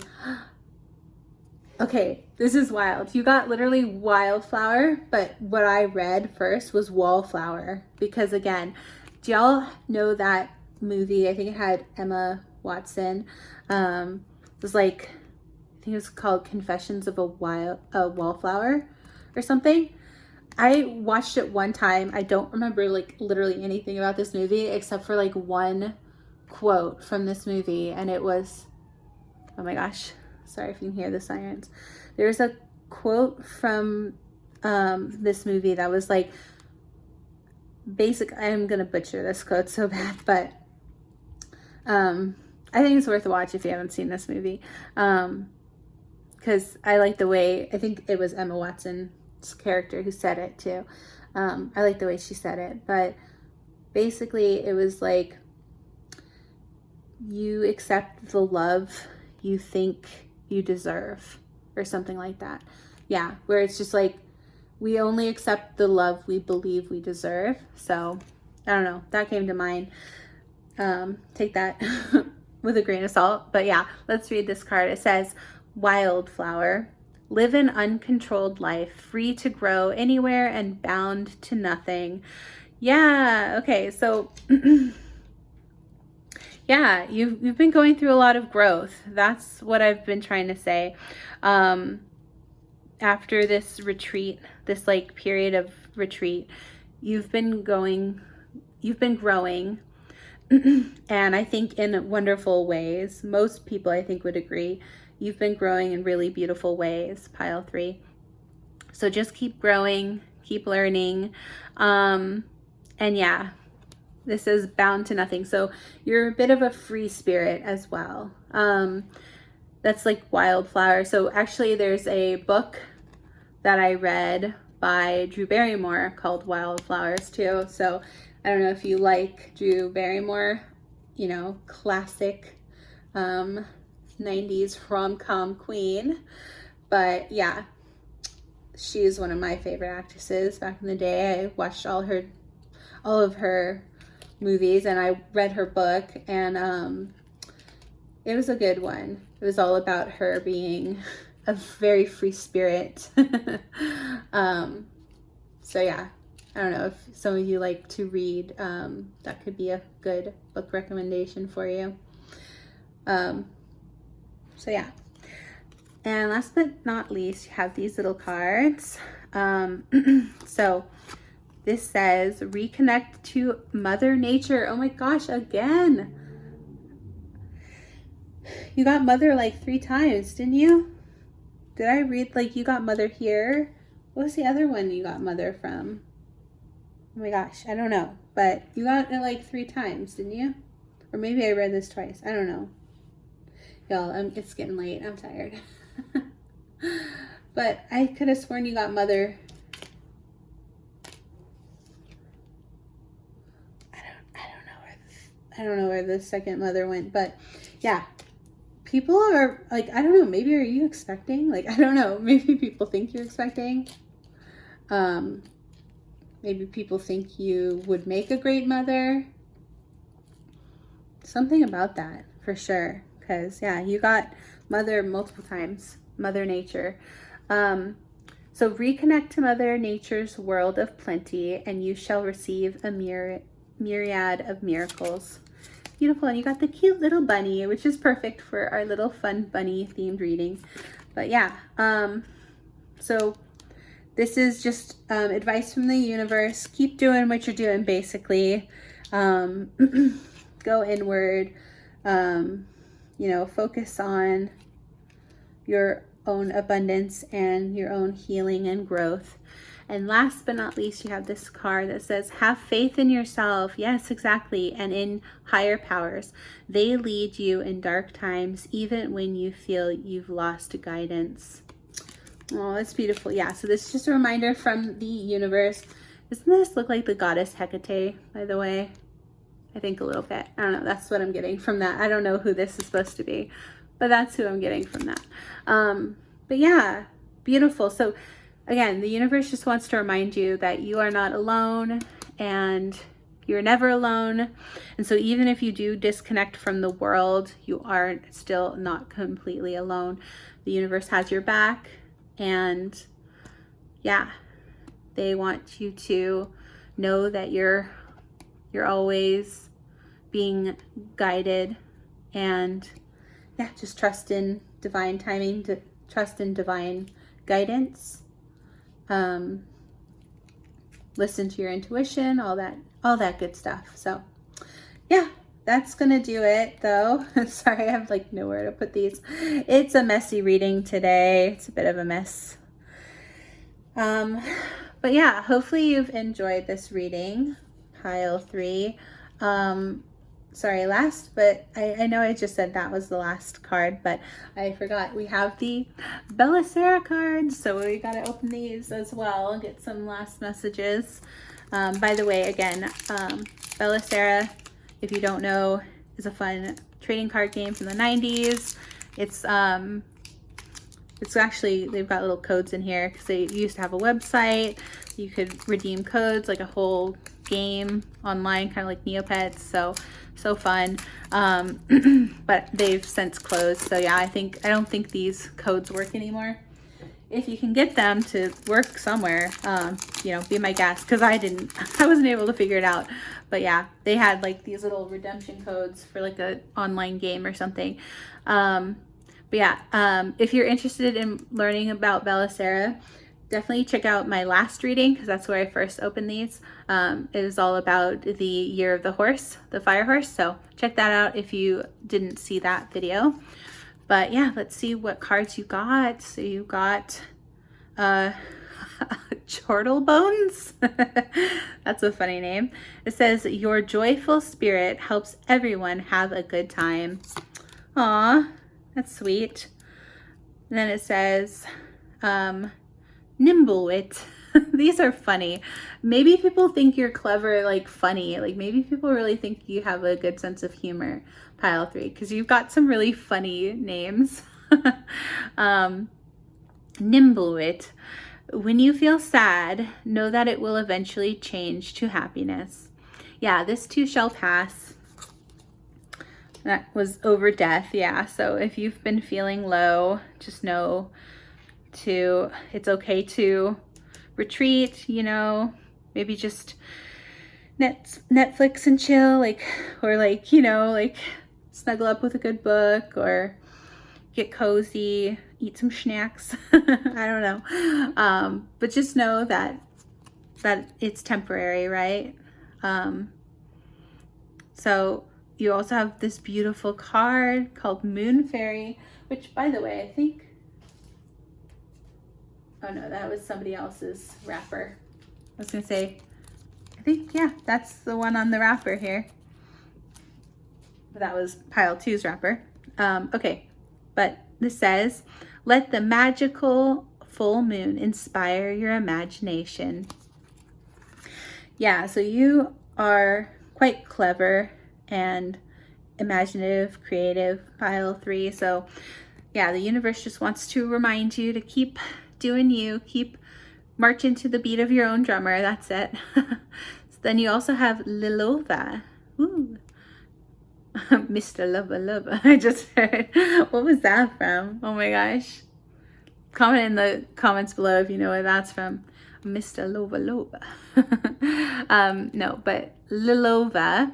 okay, this is wild. You got literally wildflower, but what I read first was wallflower. Because again, do y'all know that movie? I think it had Emma Watson. It was like, I think it was called Confessions of a Wallflower or something. I watched it one time. I don't remember like literally anything about this movie except for like one quote from this movie, and it was, oh my gosh, sorry if you can hear the sirens. There's a quote from this movie that was like, I'm gonna butcher this quote so bad, but I think it's worth a watch if you haven't seen this movie, because I like the way, I think it was Emma Watson's character who said it too. I like the way she said it, but basically it was like, you accept the love you think you deserve, or something like that. Yeah, where it's just like, we only accept the love we believe we deserve. So I don't know, that came to mind. Take that with a grain of salt. But yeah, let's read this card. It says, wildflower, live an uncontrolled life, free to grow anywhere and bound to nothing. Yeah, okay, so yeah, you've been going through a lot of growth. That's what I've been trying to say. After this retreat, this like period of retreat, you've been growing, and I think in wonderful ways. Most people, I think, would agree. You've been growing in really beautiful ways, pile 3. So just keep growing, keep learning. And yeah, this is bound to nothing. So you're a bit of a free spirit as well. That's like wildflower. So actually there's a book that I read by Drew Barrymore called Wildflowers too. So I don't know if you like Drew Barrymore, you know, classic 90s rom-com queen. But yeah, she's one of my favorite actresses. Back in the day, I watched all of her movies, and I read her book, and it was a good one. It was all about her being a very free spirit. So yeah, I don't know if some of you like to read. That could be a good book recommendation for you. So yeah. And last but not least, you have these little cards. So this says, reconnect to Mother Nature. Oh my gosh, again. You got Mother like 3 times, didn't you? Did I read like you got Mother here? What was the other one you got Mother from? Oh my gosh, I don't know. But you got it like 3 times, didn't you? Or maybe I read this twice. I don't know. Y'all, it's getting late. I'm tired. But I could have sworn you got Mother. I don't know where the second Mother went, but yeah. People are like, I don't know, maybe are you expecting? Like, I don't know. Maybe people think you're expecting. Maybe people think you would make a great mother. Something about that for sure. Because yeah, you got Mother multiple times. Mother Nature. So reconnect to Mother Nature's world of plenty, and you shall receive a myriad of miracles. Beautiful. And you got the cute little bunny, which is perfect for our little fun bunny themed reading. But yeah, so this is just advice from the universe. Keep doing what you're doing, basically. Go inward. You know, focus on your own abundance and your own healing and growth. And last but not least, you have this card that says, have faith in yourself. Yes, exactly. And in higher powers. They lead you in dark times, even when you feel you've lost guidance. Oh, that's beautiful. Yeah, so this is just a reminder from the universe. Doesn't this look like the goddess Hecate, by the way? I think a little bit. I don't know. That's what I'm getting from that. I don't know who this is supposed to be, but that's who I'm getting from that. But yeah, beautiful. So again, the universe just wants to remind you that you are not alone and you're never alone. And so even if you do disconnect from the world, you are still not completely alone. The universe has your back, and yeah, they want you to know that you're always being guided, and yeah, just trust in divine timing, to trust in divine guidance. Listen to your intuition, all that good stuff. So yeah, that's gonna do it though. Sorry, I have like nowhere to put these. It's a messy reading today. It's a bit of a mess. But yeah, hopefully you've enjoyed this reading, pile 3. Sorry, last, but I know I just said that was the last card, but I forgot we have the Bella Sara cards, so we got to open these as well and get some last messages. By the way, again, Bella Sara, if you don't know, is a fun trading card game from the 90s. It's actually, they've got little codes in here because they used to have a website. You could redeem codes, like a whole game online, kind of like Neopets. So fun. But they've since closed. So yeah, I don't think these codes work anymore. If you can get them to work somewhere, you know, be my guest, because I wasn't able to figure it out. But yeah, they had like these little redemption codes for like an online game or something. But yeah, if you're interested in learning about Bella Sara, definitely check out my last reading, because that's where I first opened these. It is all about the year of the horse, the fire horse. So check that out if you didn't see that video. But yeah, let's see what cards you got. So you got Chortle Bones. That's a funny name. It says, your joyful spirit helps everyone have a good time. Aw, that's sweet. And then it says, Nimblewit. These are funny. Maybe people think you're clever, like funny. Like maybe people really think you have a good sense of humor, pile 3, because you've got some really funny names. Nimblewit. When you feel sad, know that it will eventually change to happiness. Yeah, this too shall pass. That was over death. Yeah, so if you've been feeling low, just know it's okay to retreat, you know, maybe just Netflix and chill, like, or like, you know, like snuggle up with a good book or get cozy, eat some snacks. I don't know. But just know that it's temporary, right? So you also have this beautiful card called Moon Fairy, which, by the way, I think, oh no, that was somebody else's wrapper. I was gonna say, I think, yeah, that's the one on the wrapper here. But that was pile 2's wrapper. Okay, but this says, let the magical full moon inspire your imagination. Yeah, so you are quite clever and imaginative, creative, pile 3. So yeah, the universe just wants to remind you to keep doing you, keep marching to the beat of your own drummer. That's it. So then you also have Lilova. Ooh. Mr. Lover Lover. I just heard. What was that from? Oh my gosh. Comment in the comments below if you know where that's from. Mr. Lover Lover. No, but Lilova.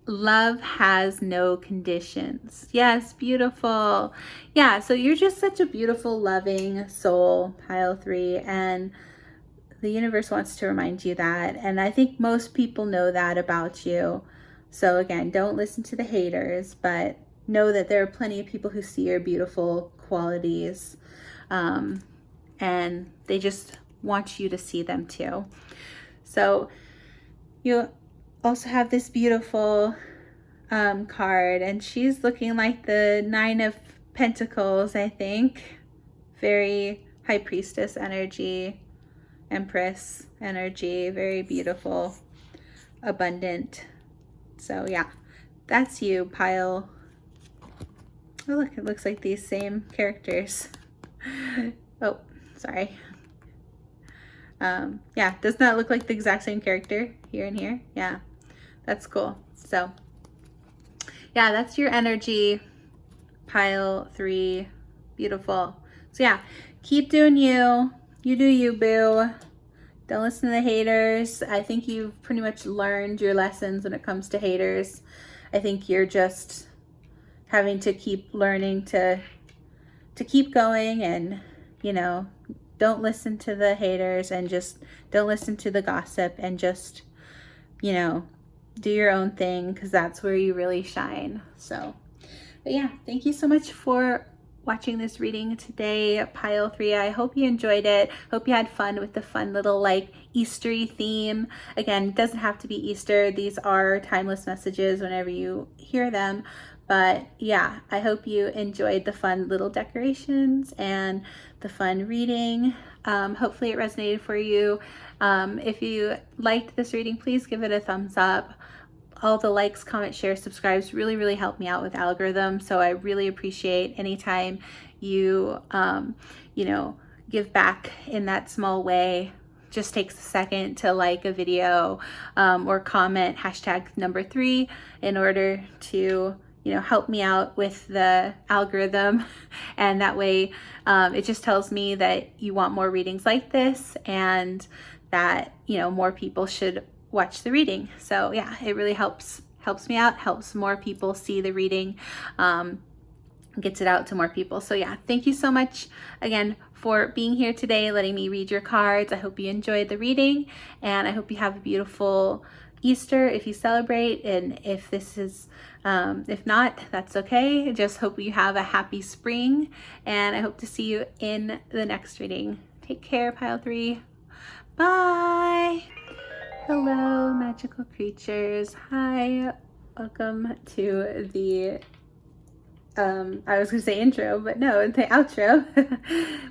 Love has no conditions. Yes, beautiful. Yeah, so you're just such a beautiful, loving soul, pile 3, and the universe wants to remind you that. And I think most people know that about you. So again, don't listen to the haters, but know that there are plenty of people who see your beautiful qualities, and they just want you to see them too. So you also have this beautiful card, and she's looking like the 9 of Pentacles, I think. Very High Priestess energy, Empress energy, very beautiful, abundant. So yeah, that's you, pile. Oh look, it looks like these same characters. Oh, sorry. Yeah, doesn't that look like the exact same character here and here? Yeah, that's cool. So yeah, that's your energy, pile 3. Beautiful. So yeah, keep doing you. You do you, boo. Don't listen to the haters. I think you've pretty much learned your lessons when it comes to haters. I think you're just having to keep learning to keep going, and, you know, don't listen to the haters, and just don't listen to the gossip, and just, you know, do your own thing, because that's where you really shine. So, but yeah, thank you so much for watching this reading today, pile 3. I hope you enjoyed it. Hope you had fun with the fun little like Eastery theme. Again, it doesn't have to be Easter. These are timeless messages whenever you hear them. But yeah, I hope you enjoyed the fun little decorations and the fun reading. Hopefully it resonated for you. If you liked this reading, please give it a thumbs up. All the likes, comments, shares, subscribes really help me out with algorithm. So I really appreciate anytime you, you know, give back in that small way. Just takes a second to like a video, or comment #3 in order to, you know, help me out with the algorithm. And that way it just tells me that you want more readings like this, and that, you know, more people should watch the reading. So yeah, it really helps me out, helps more people see the reading, gets it out to more people. So yeah, thank you so much again for being here today, letting me read your cards. I hope you enjoyed the reading, and I hope you have a beautiful Easter if you celebrate, and if this is if not, that's okay. Just hope you have a happy spring, and I hope to see you in the next reading. Take care, pile 3. Bye. Hello, magical creatures. Hi, welcome to the I was gonna say intro, but no, the outro.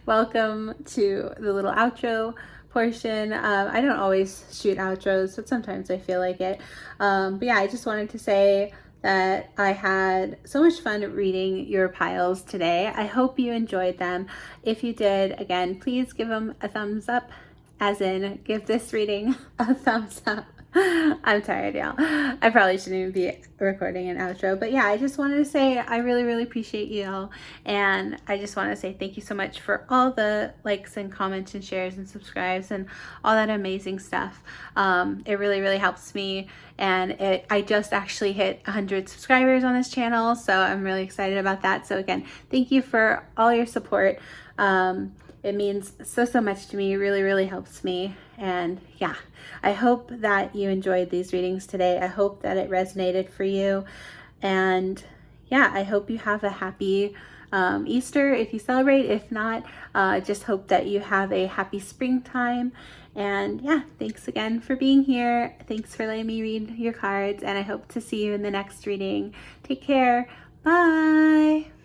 Welcome to the little outro portion. I don't always shoot outros, but sometimes I feel like it. But yeah, I just wanted to say that I had so much fun reading your piles today. I hope you enjoyed them. If you did, again, please give them a thumbs up, as in give this reading a thumbs up. I'm tired, y'all. I probably shouldn't even be recording an outro, but yeah, I just wanted to say I really, really appreciate you all, and I just want to say thank you so much for all the likes and comments and shares and subscribes and all that amazing stuff. It really, really helps me, and I just actually hit 100 subscribers on this channel, so I'm really excited about that. So again, thank you for all your support. It means so much to me. It really, really helps me. And yeah, I hope that you enjoyed these readings today. I hope that it resonated for you. And yeah, I hope you have a happy Easter if you celebrate. If not, just hope that you have a happy springtime. And yeah, thanks again for being here. Thanks for letting me read your cards. And I hope to see you in the next reading. Take care. Bye.